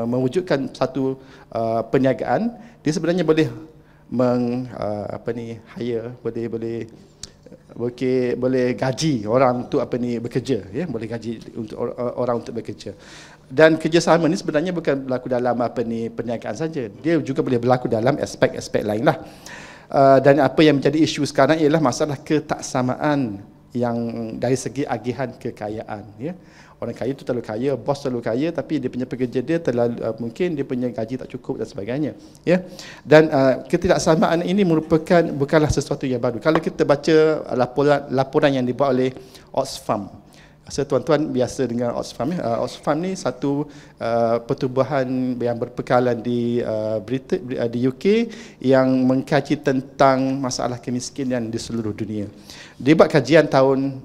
mewujudkan satu perniagaan, dia sebenarnya boleh hire, boleh gaji orang untuk bekerja, ya, boleh gaji untuk orang untuk bekerja. Dan kerjasama ni sebenarnya bukan berlaku dalam perniagaan saja, dia juga boleh berlaku dalam aspek-aspek lain lah. Dan apa yang menjadi isu sekarang ialah masalah ketaksamaan yang dari segi agihan kekayaan, ya. Orang kaya itu terlalu kaya, bos terlalu kaya, tapi dia punya pekerja dia terlalu mungkin dia punya gaji tak cukup dan sebagainya, ya. Dan ketidaksamaan ini bukanlah sesuatu yang baru. Kalau kita baca laporan yang dibuat oleh Oxfam, tuan-tuan biasa dengan Oxfam, ya. Oxfam ni satu pertubuhan yang berpekalan di di UK yang mengkaji tentang masalah kemiskinan di seluruh dunia. Dia buat kajian tahun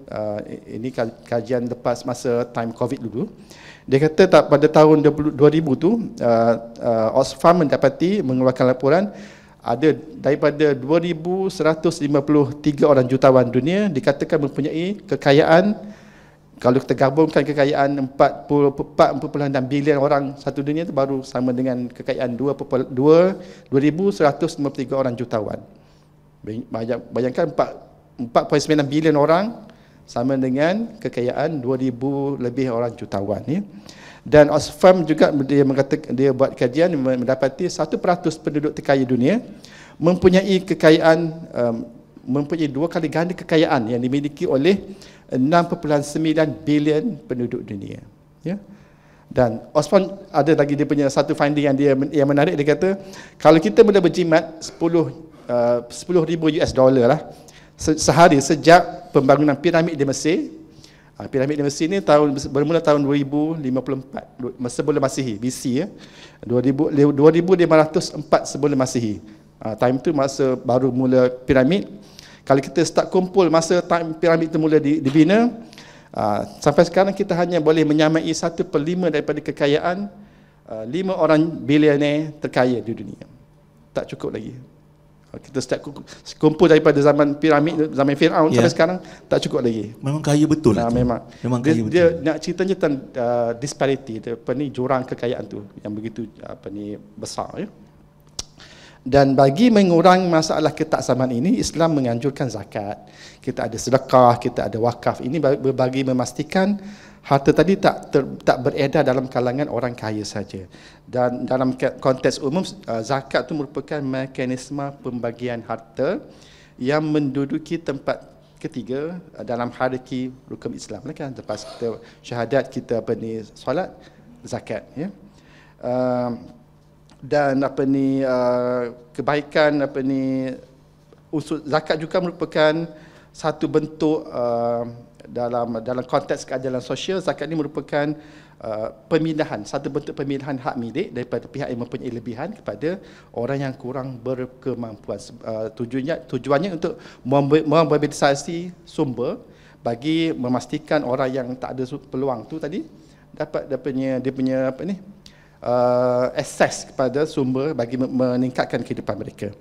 ini kajian lepas masa time COVID dulu. Dia kata pada tahun 2000 tu Oxfam mengeluarkan laporan ada daripada 2,153 orang jutawan dunia dikatakan mempunyai kekayaan. Kalau kita gabungkan kekayaan 4.6 bilion orang satu dunia itu baru sama dengan kekayaan 2,153 orang jutawan. Bayangkan 4.9 bilion orang sama dengan kekayaan 2,000 lebih orang jutawan, ya. Dan Oxfam juga dia buat kajian mendapati 1% penduduk terkaya dunia mempunyai kekayaan mempunyai 2 kali ganda kekayaan yang dimiliki oleh 6.9 bilion penduduk dunia, ya. Dan Oxfam ada lagi dia punya satu finding yang menarik. Dia kata kalau kita mula berjimat 10,000 US dollar lah sehari sejak pembangunan piramid di Mesir. Piramid di Mesir ni bermula tahun 2054 sebelum Masihi, BC, ya. 2504 sebelum Masihi. Time tu masa baru mula piramid. Kalau kita start kumpul masa time piramid itu mula dibina, sampai sekarang kita hanya boleh menyamai 1/5 daripada kekayaan 5 orang bilioner terkaya di dunia. Tak cukup lagi. Kita start kumpul daripada zaman piramid, zaman Firaun sampai sekarang, tak cukup lagi. Memang kaya betul lah. Memang kaya betul. Dia nak ceritanya tentang disparity, jurang kekayaan tu yang begitu besar, ya. Dan bagi mengurangi masalah ketaksamaan ini, Islam menganjurkan zakat. Kita ada sedekah, kita ada wakaf. Ini bagi memastikan harta tadi tak beredar dalam kalangan orang kaya saja. Dan dalam konteks umum, zakat itu merupakan mekanisme pembagian harta yang menduduki tempat ketiga dalam hierarki rukun Islam. Kan? Lepas kita syahadat, kita solat, zakat, ya. Dan kebaikan unsur zakat juga merupakan satu bentuk dalam konteks keadilan sosial. Zakat ini merupakan pemindahan, satu bentuk pemindahan hak milik daripada pihak yang mempunyai lebihan kepada orang yang kurang berkemampuan. Tujuannya untuk memobilisasi sumber bagi memastikan orang yang tak ada peluang tu tadi dapat dia punya akses kepada sumber bagi meningkatkan kehidupan mereka.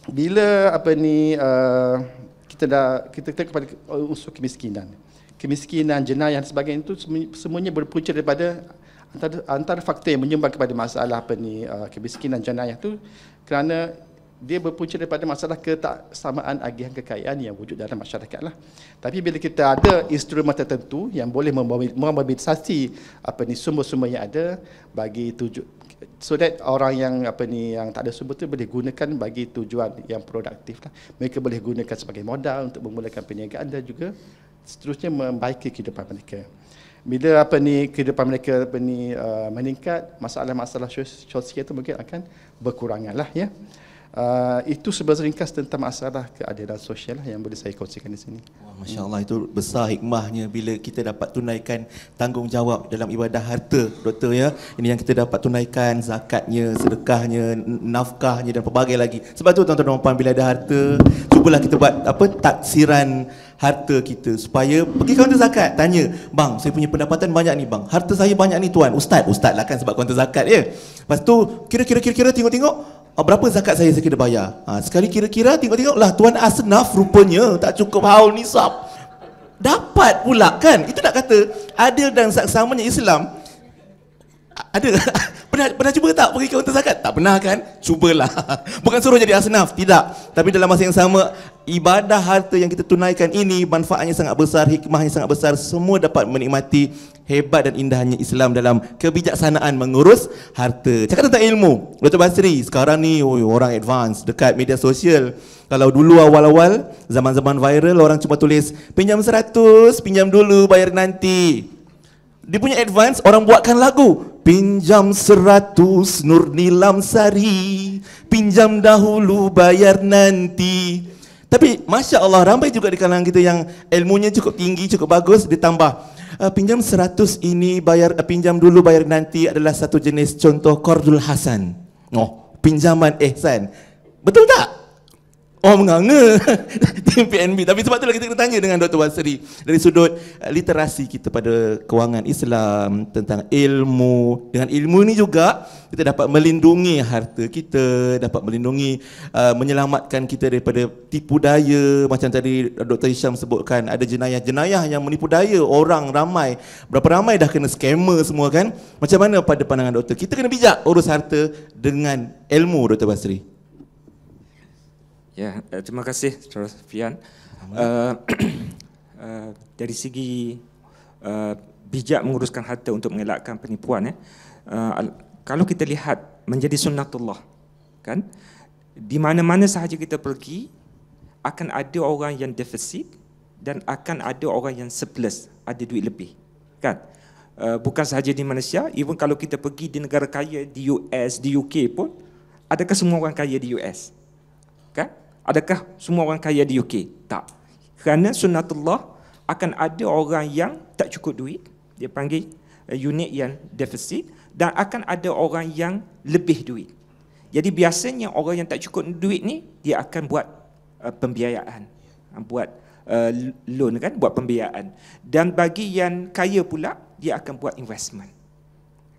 Bila kita tengok kepada unsur kemiskinan, jenayah dan sebagainya itu semuanya berpunca daripada antara faktor yang menyumbang kepada masalah kemiskinan jenayah itu kerana dia berpunca daripada masalah ketaksamaan agihan kekayaan yang wujud dalam masyarakat lah. Tapi bila kita ada instrumen tertentu yang boleh memobilisasi sumber-sumber yang ada bagi so that orang yang yang tak ada sumber tu boleh gunakan bagi tujuan yang produktif lah. Mereka boleh gunakan sebagai modal untuk memulakan perniagaan dan juga seterusnya membaiki kehidupan mereka. Bila kehidupan mereka meningkat, masalah-masalah sosial itu mungkin akan berkurangan lah, ya. Itu seberingkas tentang masalah keadilan sosial yang boleh saya kongsikan di sini. Masya Allah, itu besar hikmahnya bila kita dapat tunaikan tanggungjawab dalam ibadah harta, Doktor, ya. Ini yang kita dapat tunaikan, zakatnya, sedekahnya, nafkahnya dan pelbagai lagi. Sebab tu tuan-tuan dan puan, bila ada harta, cubalah kita buat taksiran harta kita supaya pergi kaunter zakat, tanya, bang, saya punya pendapatan banyak ni bang, harta saya banyak ni tuan. Ustaz lah kan sebab kaunter zakat, ya. Lepas tu kira-kira tengok berapa zakat saya kena bayar. Sekali kira-kira tengok lah tuan asnaf rupanya tak cukup haul nisab. Dapat pula kan. Itu nak kata adil dan saksamanya Islam. Ada pernah cuba tak pergi kaunter zakat? Tak pernah kan? Cubalah. Bukan suruh jadi asnaf, tidak. Tapi dalam masa yang sama ibadah harta yang kita tunaikan ini manfaatnya sangat besar, hikmahnya sangat besar, semua dapat menikmati hebat dan indahnya Islam dalam kebijaksanaan mengurus harta. Cakap tentang ilmu, Dr. Basri, sekarang ni orang advance dekat media sosial. Kalau dulu awal-awal zaman-zaman viral orang cuma tulis pinjam 100, pinjam dulu bayar nanti. Dia punya advance, orang buatkan lagu. Pinjam 100 Nur Nilam Sari, pinjam dahulu bayar nanti. Tapi Masya Allah, ramai juga di kalangan kita yang ilmunya cukup tinggi, cukup bagus. Ditambah pinjam 100 ini bayar, pinjam dulu bayar nanti adalah satu jenis contoh qardul hasan. Pinjaman ihsan. Betul tak? Oh, menganga tim PNB. Tapi sebab itulah kita tanya dengan Dr. Basri dari sudut literasi kita pada kewangan Islam, tentang ilmu. Dengan ilmu ni juga kita dapat melindungi harta kita, dapat melindungi, menyelamatkan kita daripada tipu daya. Macam tadi Dr. Hisham sebutkan, ada jenayah-jenayah yang menipu daya orang ramai. Berapa ramai dah kena scammer semua kan. Macam mana pada pandangan doktor? Kita kena bijak urus harta dengan ilmu, Dr. Basri. Ya, terima kasih Saudara Fian. Dari segi bijak menguruskan harta untuk mengelakkan penipuan, kalau kita lihat menjadi sunnatullah, kan, di mana-mana sahaja kita pergi akan ada orang yang defisit dan akan ada orang yang surplus, ada duit lebih, kan. Bukan sahaja di Malaysia, even kalau kita pergi di negara kaya di US, di UK pun, adakah semua orang kaya di US? Kan? Adakah semua orang kaya di UK? Tak. Kerana sunnatullah akan ada orang yang tak cukup duit, dia panggil unit yang defisit, dan akan ada orang yang lebih duit. Jadi biasanya orang yang tak cukup duit ni dia akan buat pembiayaan, buat loan, kan, buat pembiayaan. Dan bagi yang kaya pula dia akan buat investment.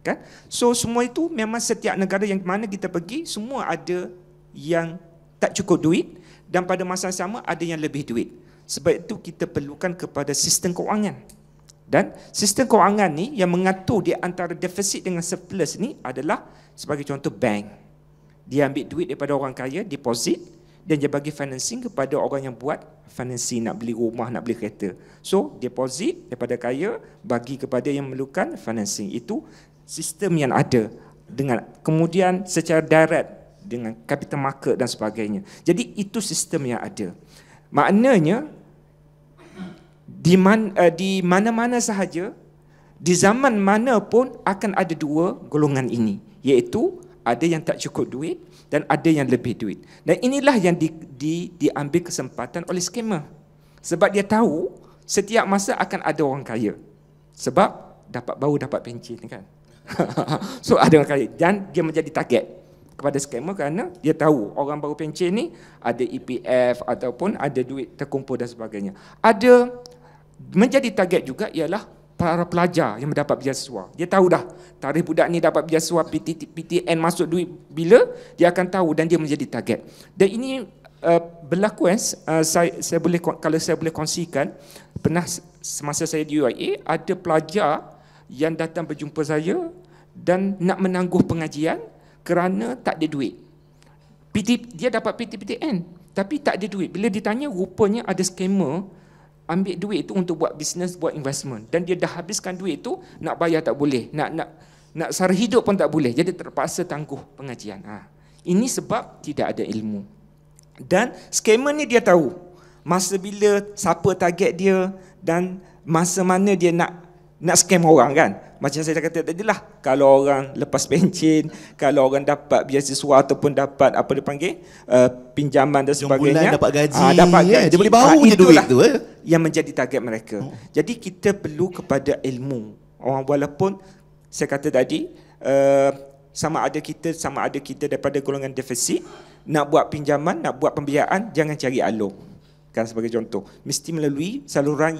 Kan? So semua itu memang setiap negara yang mana kita pergi semua ada yang tak cukup duit dan pada masa yang sama ada yang lebih duit. Sebab itu kita perlukan kepada sistem kewangan. Dan sistem kewangan ni yang mengatur di antara defisit dengan surplus ni adalah sebagai contoh bank. Dia ambil duit daripada orang kaya, deposit, dan dia bagi financing kepada orang yang buat financing, nak beli rumah, nak beli kereta. So deposit daripada kaya bagi kepada yang memerlukan financing. Itu sistem yang ada. Dengan kemudian secara direct dengan capital market dan sebagainya. Jadi itu sistem yang ada. Maknanya di mana-mana sahaja, di zaman mana pun akan ada dua golongan ini, iaitu ada yang tak cukup duit dan ada yang lebih duit. Dan inilah yang diambil kesempatan oleh scammer. Sebab dia tahu setiap masa akan ada orang kaya. Sebab baru dapat pencen, kan. So ada orang kaya dan dia menjadi target kepada scammer kerana dia tahu orang baru pencen ni ada EPF ataupun ada duit terkumpul dan sebagainya. Ada menjadi target juga ialah para pelajar yang mendapat beasiswa. Dia tahu dah tarikh budak ni dapat beasiswa PTN masuk duit bila, dia akan tahu dan dia menjadi target. Dan ini berlaku, saya boleh, kalau saya boleh kongsikan, pernah semasa saya di UIA ada pelajar yang datang berjumpa saya dan nak menangguh pengajian kerana tak ada duit. Dia dapat PTN tapi tak ada duit. Bila ditanya, rupanya ada scammer ambil duit itu untuk buat bisnes, buat investment, dan dia dah habiskan duit itu, nak bayar tak boleh, nak sara hidup pun tak boleh, jadi terpaksa tangguh pengajian. Ini sebab tidak ada ilmu. Dan scammer ni dia tahu masa bila, siapa target dia, dan masa mana dia nak scam orang, kan. Macam saya kata tadi lah, kalau orang lepas pencen, kalau orang dapat beasiswa ataupun dapat apa dia panggil pinjaman dan sebagainya, dapat gaji, dapat gaji, dia boleh bau je duit tu yang menjadi target mereka. Jadi kita perlu kepada ilmu. Walaupun saya kata tadi sama ada kita daripada golongan defisit, nak buat pinjaman, nak buat pembiayaan, jangan cari alur. Kan, sebagai contoh, mesti melalui saluran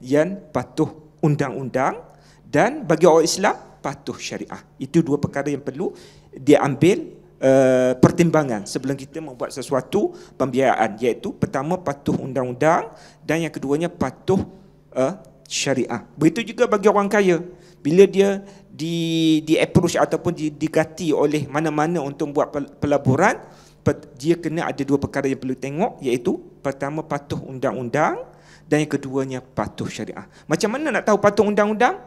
yang patuh undang-undang, dan bagi orang Islam patuh syariah. Itu dua perkara yang perlu diambil pertimbangan sebelum kita membuat sesuatu pembiayaan, iaitu pertama patuh undang-undang dan yang keduanya patuh syariah. Begitu juga bagi orang kaya, bila dia di approach ataupun digati oleh mana-mana untuk buat pelaburan, dia kena ada dua perkara yang perlu tengok, iaitu pertama patuh undang-undang dan yang keduanya patuh syariah. Macam mana nak tahu patuh undang-undang?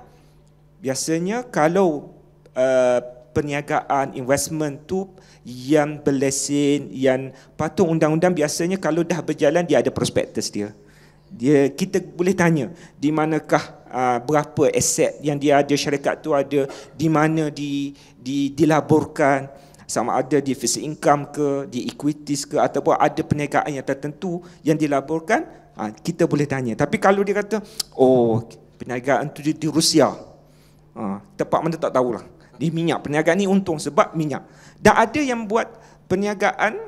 Biasanya kalau perniagaan investment tu yang berlesen, yang patuh undang-undang, biasanya kalau dah berjalan dia ada prospektus dia. Kita boleh tanya di manakah berapa aset yang dia ada, syarikat tu ada, di mana dilaburkan, sama ada di fixed income ke, di equities ke, ataupun ada perniagaan yang tertentu yang dilaburkan, kita boleh tanya. Tapi kalau dia kata, oh perniagaan tu di Rusia, tempat mana tak tahulah, di minyak, perniagaan ni untung sebab minyak. Dan ada yang buat perniagaan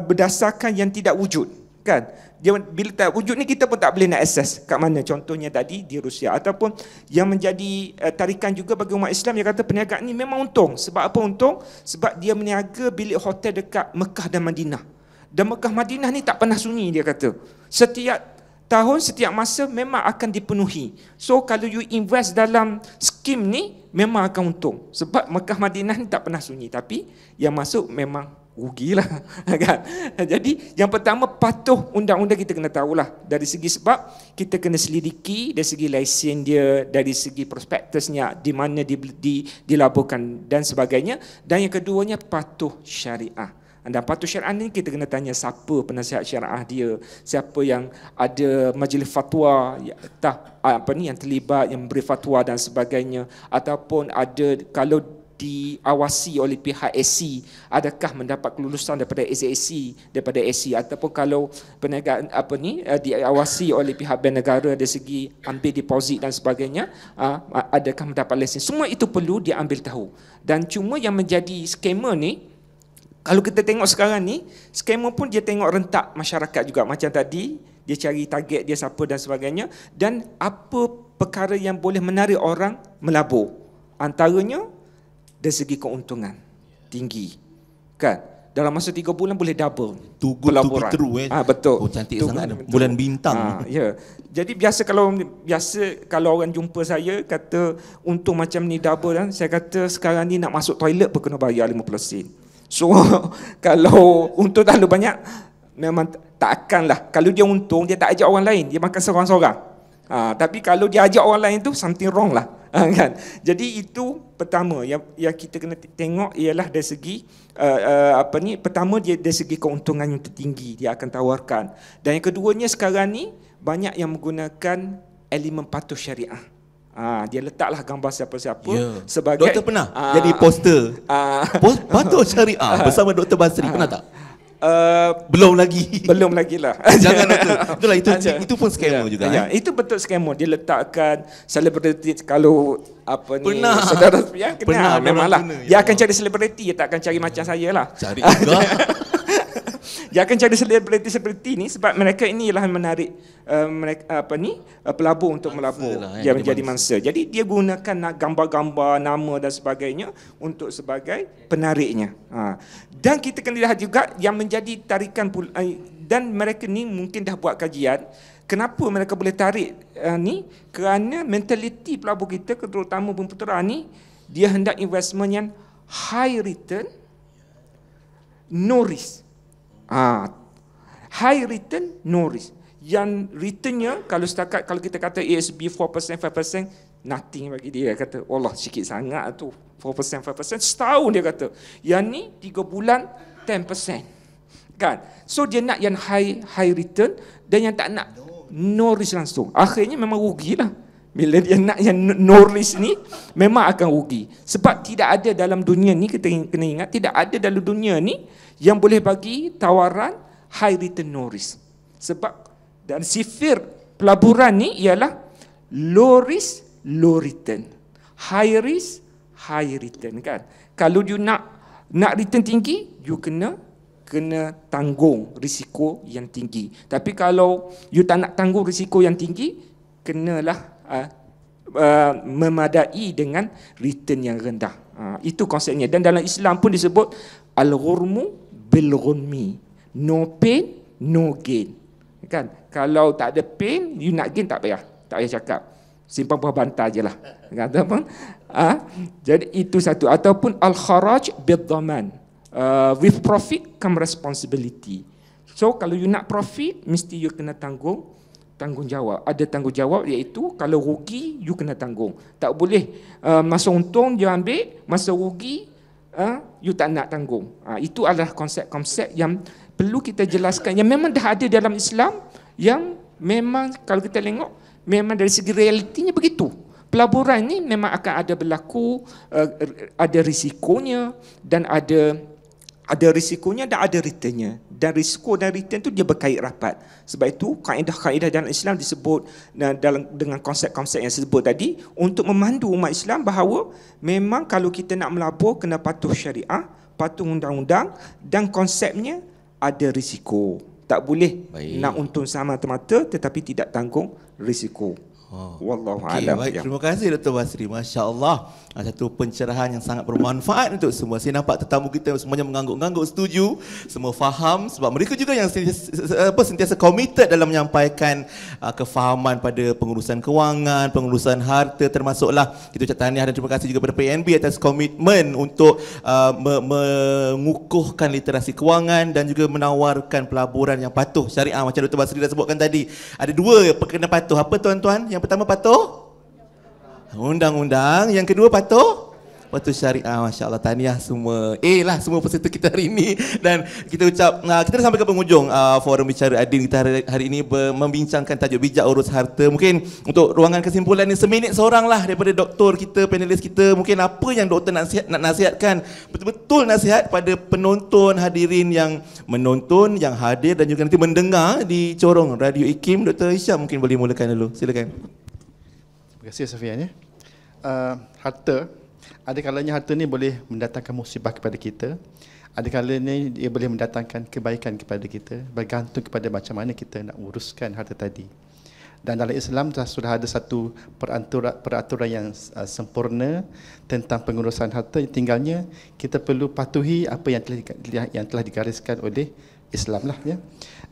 berdasarkan yang tidak wujud, kan? Dia bila tak wujud ni kita pun tak boleh nak akses kat mana. Contohnya tadi di Rusia, ataupun yang menjadi tarikan juga bagi umat Islam yang kata perniagaan ni memang untung. Sebab apa untung? Sebab dia meniaga bilik hotel dekat Mekah dan Madinah. Dan Mekah Madinah ni tak pernah sunyi, dia kata. Setiap tahun, setiap masa memang akan dipenuhi. So kalau you invest dalam skim ni memang akan untung. Sebab Mekah Madinah ni tak pernah sunyi. Tapi yang masuk memang rugilah, kan? Jadi yang pertama patuh undang-undang kita kena tahulah dari segi, sebab kita kena selidiki dari segi lesen dia, dari segi prospektusnya, di mana dilaburkan dan sebagainya. Dan yang keduanya patuh syariah. Dan patuh syariah ni kita kena tanya siapa penasihat syariah dia, siapa yang ada majlis fatwa yang terlibat, yang memberi fatwa dan sebagainya, ataupun ada kalau diawasi oleh pihak SC, adakah mendapat kelulusan daripada SAC, daripada SC, ataupun kalau perniagaan diawasi oleh pihak bank negara dari segi ambil deposit dan sebagainya, adakah mendapat lesen. Semua itu perlu diambil tahu. Dan cuma yang menjadi scammer ni, kalau kita tengok sekarang ni, scammer pun dia tengok rentak masyarakat juga. Macam tadi, dia cari target dia siapa dan sebagainya, dan apa perkara yang boleh menarik orang melabur. Antaranya dari segi keuntungan tinggi, kan? Dalam masa 3 bulan boleh double pelaburan. Betul. Oh, cantik sangat, bulan bintang. Ya. Jadi biasa kalau orang jumpa saya kata untung macam ni double, kan? Saya kata sekarang ni nak masuk toilet pun kena bayar 50 sen. So kalau untung terlalu banyak memang tak akan lah. Kalau dia untung, dia tak ajak orang lain, dia makan seorang-seorang. Tapi kalau dia ajak orang lain tu something wrong lah. Kan? Jadi itu pertama yang kita kena tengok ialah dari segi pertama dia dari segi keuntungan yang tertinggi dia akan tawarkan. Dan yang keduanya sekarang ni banyak yang menggunakan elemen patuh syariah. Dia letaklah gambar siapa-siapa sebagai Doktor pernah jadi poster patuh syariah bersama Dr. Basri, pernah tak? Belum lagi lah. Jangan Doktor. Itulah itu pun scammer juga. Ya, itu betul scammer. Dia letakkan selebriti, kalau pernah. Saudara yang kenal memanglah. Dia akan cari selebriti, dia tak akan cari macam saya lah. Cari juga. Dia akan cari selebriti ni sebab mereka inilah menarik pelabur untuk melabur. Dia menjadi mangsa. Jadi dia gunakan gambar-gambar, nama dan sebagainya untuk sebagai penariknya. Dan kita kena lihat juga yang menjadi tarikan dan mereka ni mungkin dah buat kajian. Kenapa mereka boleh tarik ni? Kerana mentaliti pelabur kita, terutama Bumiputera ni, dia hendak investment yang high return, no risk. High return, no risk. Yang returnnya kalau setakat kalau kita kata ASB 4%, 5%, nothing bagi dia. Kata Allah sikit sangat tu, 4%, 5%. Setahun dia kata. Yang ni 3 bulan 10%. Kan? So dia nak yang high return, dan yang tak nak no risk langsung. Akhirnya memang rugilah. Bila dia nak yang no risk ni, memang akan rugi. Sebab tidak ada dalam dunia ni, kita kena ingat, tidak ada dalam dunia ni yang boleh bagi tawaran high return no risk. Sebab dan sifir pelaburan ni ialah low risk low return, high risk high return, kan? Kalau you nak return tinggi, you kena tanggung risiko yang tinggi. Tapi kalau you tak nak tanggung risiko yang tinggi, kenalah memadai dengan return yang rendah. Itu konsepnya. Dan dalam Islam pun disebut al-ghurmu bil-ghunmi, no pain no gain, kan? Kalau tak ada pain, you nak gain tak payah cakap, simpan buah bantal je lah, kan? Jadi itu satu. Ataupun al-kharaj bil-dhaman, with profit come responsibility. So kalau you nak profit, mesti you kena tanggungjawab. Ada tanggungjawab, iaitu kalau rugi you kena tanggung. Tak boleh masa untung you ambil, masa rugi you tak nak tanggung. Itu adalah konsep-konsep yang perlu kita jelaskan, yang memang dah ada dalam Islam, yang memang kalau kita tengok memang dari segi realitinya begitu. Pelaburan ni memang akan ada berlaku, ada risikonya dan ada risikonya dan ada returnnya. Dan risiko dan return tu dia berkait rapat. Sebab itu kaedah-kaedah dalam Islam disebut dengan konsep-konsep yang saya sebut tadi untuk memandu umat Islam bahawa memang kalau kita nak melabur kena patuh syariah, patuh undang-undang, dan konsepnya ada risiko. Tak boleh nak untung semata-mata tetapi tidak tanggung risiko. Wallahu a'lam. Baik, terima kasih Dr. Basri. Masya-Allah. Satu pencerahan yang sangat bermanfaat untuk semua. Saya nampak tetamu kita semuanya mengangguk-angguk setuju, semua faham sebab mereka juga yang sentiasa committed dalam menyampaikan kefahaman pada pengurusan kewangan, pengurusan harta, termasuklah kita ucap tahniah dan terima kasih juga kepada PNB atas komitmen untuk mengukuhkan literasi kewangan dan juga menawarkan pelaburan yang patuh syariah macam Dr. Basri dah sebutkan tadi. Ada dua kena patuh. Apa tuan-tuan? Yang pertama patuh undang-undang, yang kedua patuh syariah. Masya-Allah, tahniah semua. Semua peserta kita hari ini, dan kita ucap kita dah sampai ke penghujung forum bicara adil kita hari ini membincangkan tajuk bijak urus harta. Mungkin untuk ruangan kesimpulan ni seminit seorang lah daripada doktor kita, panelis kita. Mungkin apa yang doktor nak nasihatkan, betul-betul nasihat pada penonton, hadirin yang menonton, yang hadir dan juga nanti mendengar di corong Radio IKIM. Dr. Hisham mungkin boleh mulakan dulu. Silakan. Terima kasih Safian. Harta, ada kalanya harta ni boleh mendatangkan musibah kepada kita. Ada kalanya dia boleh mendatangkan kebaikan kepada kita, bergantung kepada macam mana kita nak uruskan harta tadi. Dan dalam Islam sudah ada satu peraturan yang sempurna tentang pengurusan harta. Tinggalnya kita perlu patuhi apa yang telah digariskan oleh Islam lah, ya.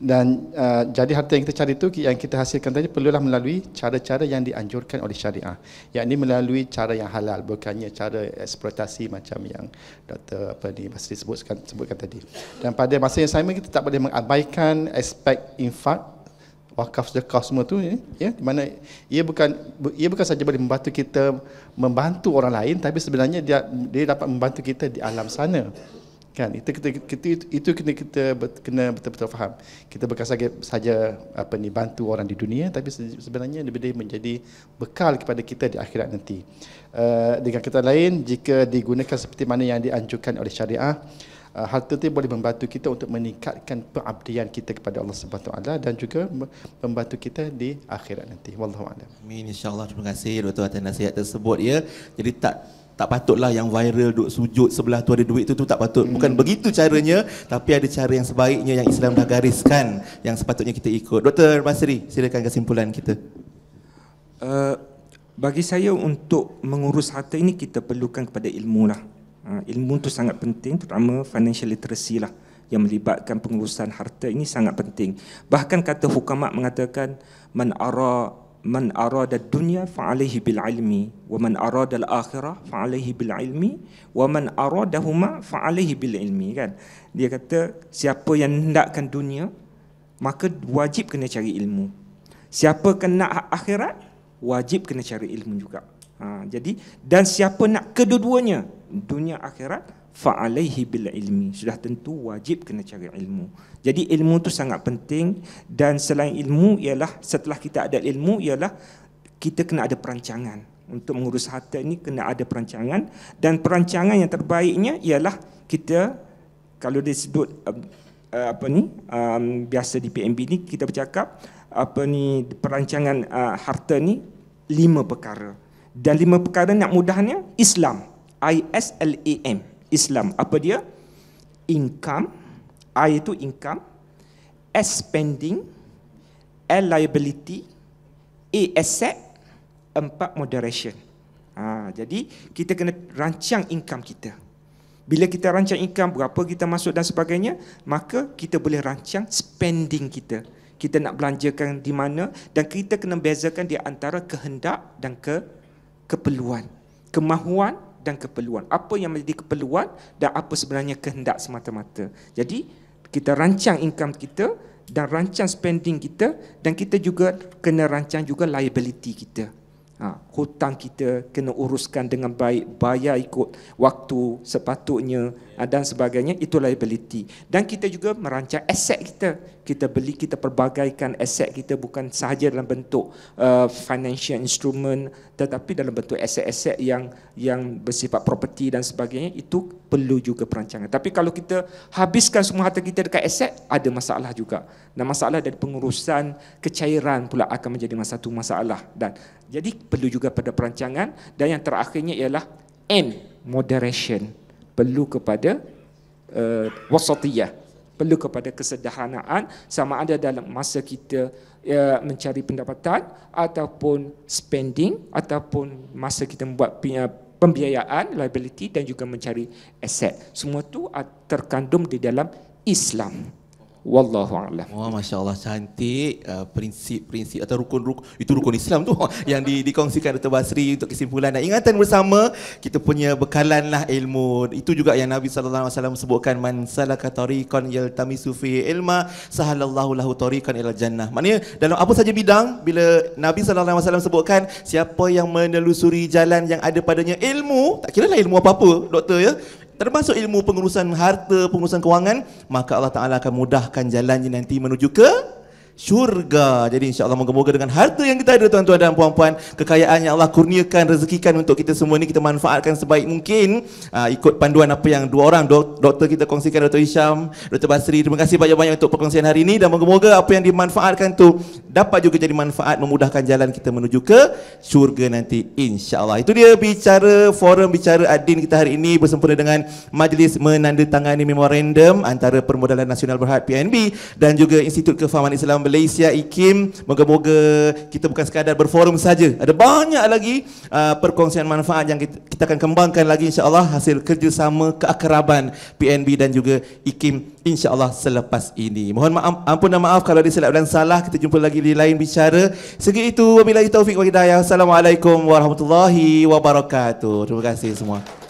Dan jadi harta yang kita cari itu, yang kita hasilkan tadi perlulah melalui cara-cara yang dianjurkan oleh syariah, yakni melalui cara yang halal, bukannya cara eksploitasi macam yang Dr. Basri sebutkan tadi. Dan pada masa yang sama kita tak boleh mengabaikan aspek infak, wakaf, sedekah semua tu, ya, di mana ia bukan saja boleh membantu kita membantu orang lain, tapi sebenarnya dia dapat membantu kita di alam sana. Kan, itu kita kena betul-betul faham. Kita bukan saja bantu orang di dunia, tapi sebenarnya dia menjadi bekal kepada kita di akhirat nanti. Dengan kata lain, jika digunakan seperti mana yang dianjurkan oleh syariah, harta itu boleh membantu kita untuk meningkatkan pengabdian kita kepada Allah Subhanahu Wa Taala dan juga membantu kita di akhirat nanti. Wallahu a'lam. Amin, insya-Allah. Terima kasih Dr. atas nasihat tersebut, ya. Jadi tak patutlah yang viral duk sujud sebelah tu ada duit tu tak patut. Bukan begitu caranya, tapi ada cara yang sebaiknya yang Islam dah gariskan yang sepatutnya kita ikut. Dr. Basri, silakan kesimpulan kita. Bagi saya untuk mengurus harta ini kita perlukan kepada ilmu lah. Ilmu tu sangat penting, terutama financial literacy lah, yang melibatkan pengurusan harta ini sangat penting. Bahkan kata hukama mengatakan man arada dunya fa alaihi bil ilmi wa man arada al akhirah fa alaihi bil ilmi wa man aradahuma fa alaihi bil ilmi, kan. Dia kata siapa yang hendakkan dunia maka wajib kena cari ilmu. Siapa kena akhirat wajib kena cari ilmu juga. Jadi dan siapa nak kedua-duanya, dunia akhirat, fa alaihi bil ilmi, sudah tentu wajib kena cari ilmu. Jadi ilmu tu sangat penting, dan selain ilmu ialah setelah kita ada ilmu ialah kita kena ada perancangan. Untuk mengurus harta ini kena ada perancangan, dan perancangan yang terbaiknya ialah kita, kalau disebut biasa di PNB ni kita bercakap perancangan harta ni 5 perkara. Dan 5 perkara nak mudahnya Islam, ISLAM, Islam. Apa dia? Income, I itu income, S spending, L liability, A asset, 4 moderation. Jadi kita kena rancang income kita. Bila kita rancang income, berapa kita masuk dan sebagainya, maka kita boleh rancang spending kita. Kita nak belanjakan di mana, dan kita kena bezakan di antara kehendak dan keperluan, kemahuan dan keperluan. Apa yang menjadi keperluan dan apa sebenarnya kehendak semata-mata. Jadi Kita rancang income kita dan rancang spending kita, dan kita juga kena rancang juga liability kita. Hutang kita kena uruskan dengan baik, bayar ikut waktu sepatutnya dan sebagainya, itu liability. Dan kita juga merancang aset kita. Kita beli, kita perbagaikan aset kita bukan sahaja dalam bentuk financial instrument, tetapi dalam bentuk aset-aset yang bersifat property dan sebagainya, itu perlu juga perancangan. Tapi kalau kita habiskan semua harta kita dekat aset, ada masalah juga. Dan masalah dari pengurusan kecairan pula akan menjadi satu masalah. Dan jadi perlu juga pada perancangan. Dan yang terakhirnya ialah M, moderation. Perlu kepada wasatiyah, perlu kepada kesederhanaan, sama ada dalam masa kita mencari pendapatan ataupun spending, ataupun masa kita membuat pembiayaan, liability, dan juga mencari aset. Semua itu terkandung di dalam Islam. Wallahu a'lam. Wah, Masya Allah, cantik prinsip-prinsip atau rukun-rukun, itu rukun Islam tu yang dikongsikan Dr. Basri untuk kesimpulan dan ingatan bersama. Kita punya bekalanlah ilmu. Itu juga yang Nabi SAW sebutkan, man salaka tariqan yaltamisu fihi ilma sahalallahu lahu tariqan ilal jannah. Maknanya dalam apa saja bidang, bila Nabi SAW sebutkan siapa yang menelusuri jalan yang ada padanya ilmu, tak kira lah ilmu apa-apa doktor ya, termasuk ilmu pengurusan harta, pengurusan kewangan, maka Allah Ta'ala akan mudahkan jalannya nanti menuju ke syurga. Jadi insya-Allah moga-moga dengan harta yang kita ada tuan-tuan dan puan-puan, kekayaan yang Allah kurniakan, rezekikan untuk kita semua ni, kita manfaatkan sebaik mungkin. Ikut panduan apa yang dua orang doktor kita kongsikan, Dr. Hisham, Dr. Basri. Terima kasih banyak-banyak untuk perkongsian hari ini, dan moga-moga apa yang dimanfaatkan tu dapat juga jadi manfaat, memudahkan jalan kita menuju ke syurga nanti insya-Allah. Itu dia forum bicara Ad-Din kita hari ini bersempena dengan majlis menandatangani memorandum antara Permodalan Nasional Berhad PNB dan juga Institut Kefahaman Islam Malaysia IKIM. Moga-moga kita bukan sekadar berforum saja, ada banyak lagi perkongsian manfaat yang kita akan kembangkan lagi insya-Allah, hasil kerjasama keakraban PNB dan juga IKIM insya-Allah selepas ini. Mohon ampun dan maaf kalau ada silap dan salah. Kita jumpa lagi di lain bicara. Segi itu, wabillahi taufik wa hidayah. Assalamualaikum warahmatullahi wabarakatuh. Terima kasih semua.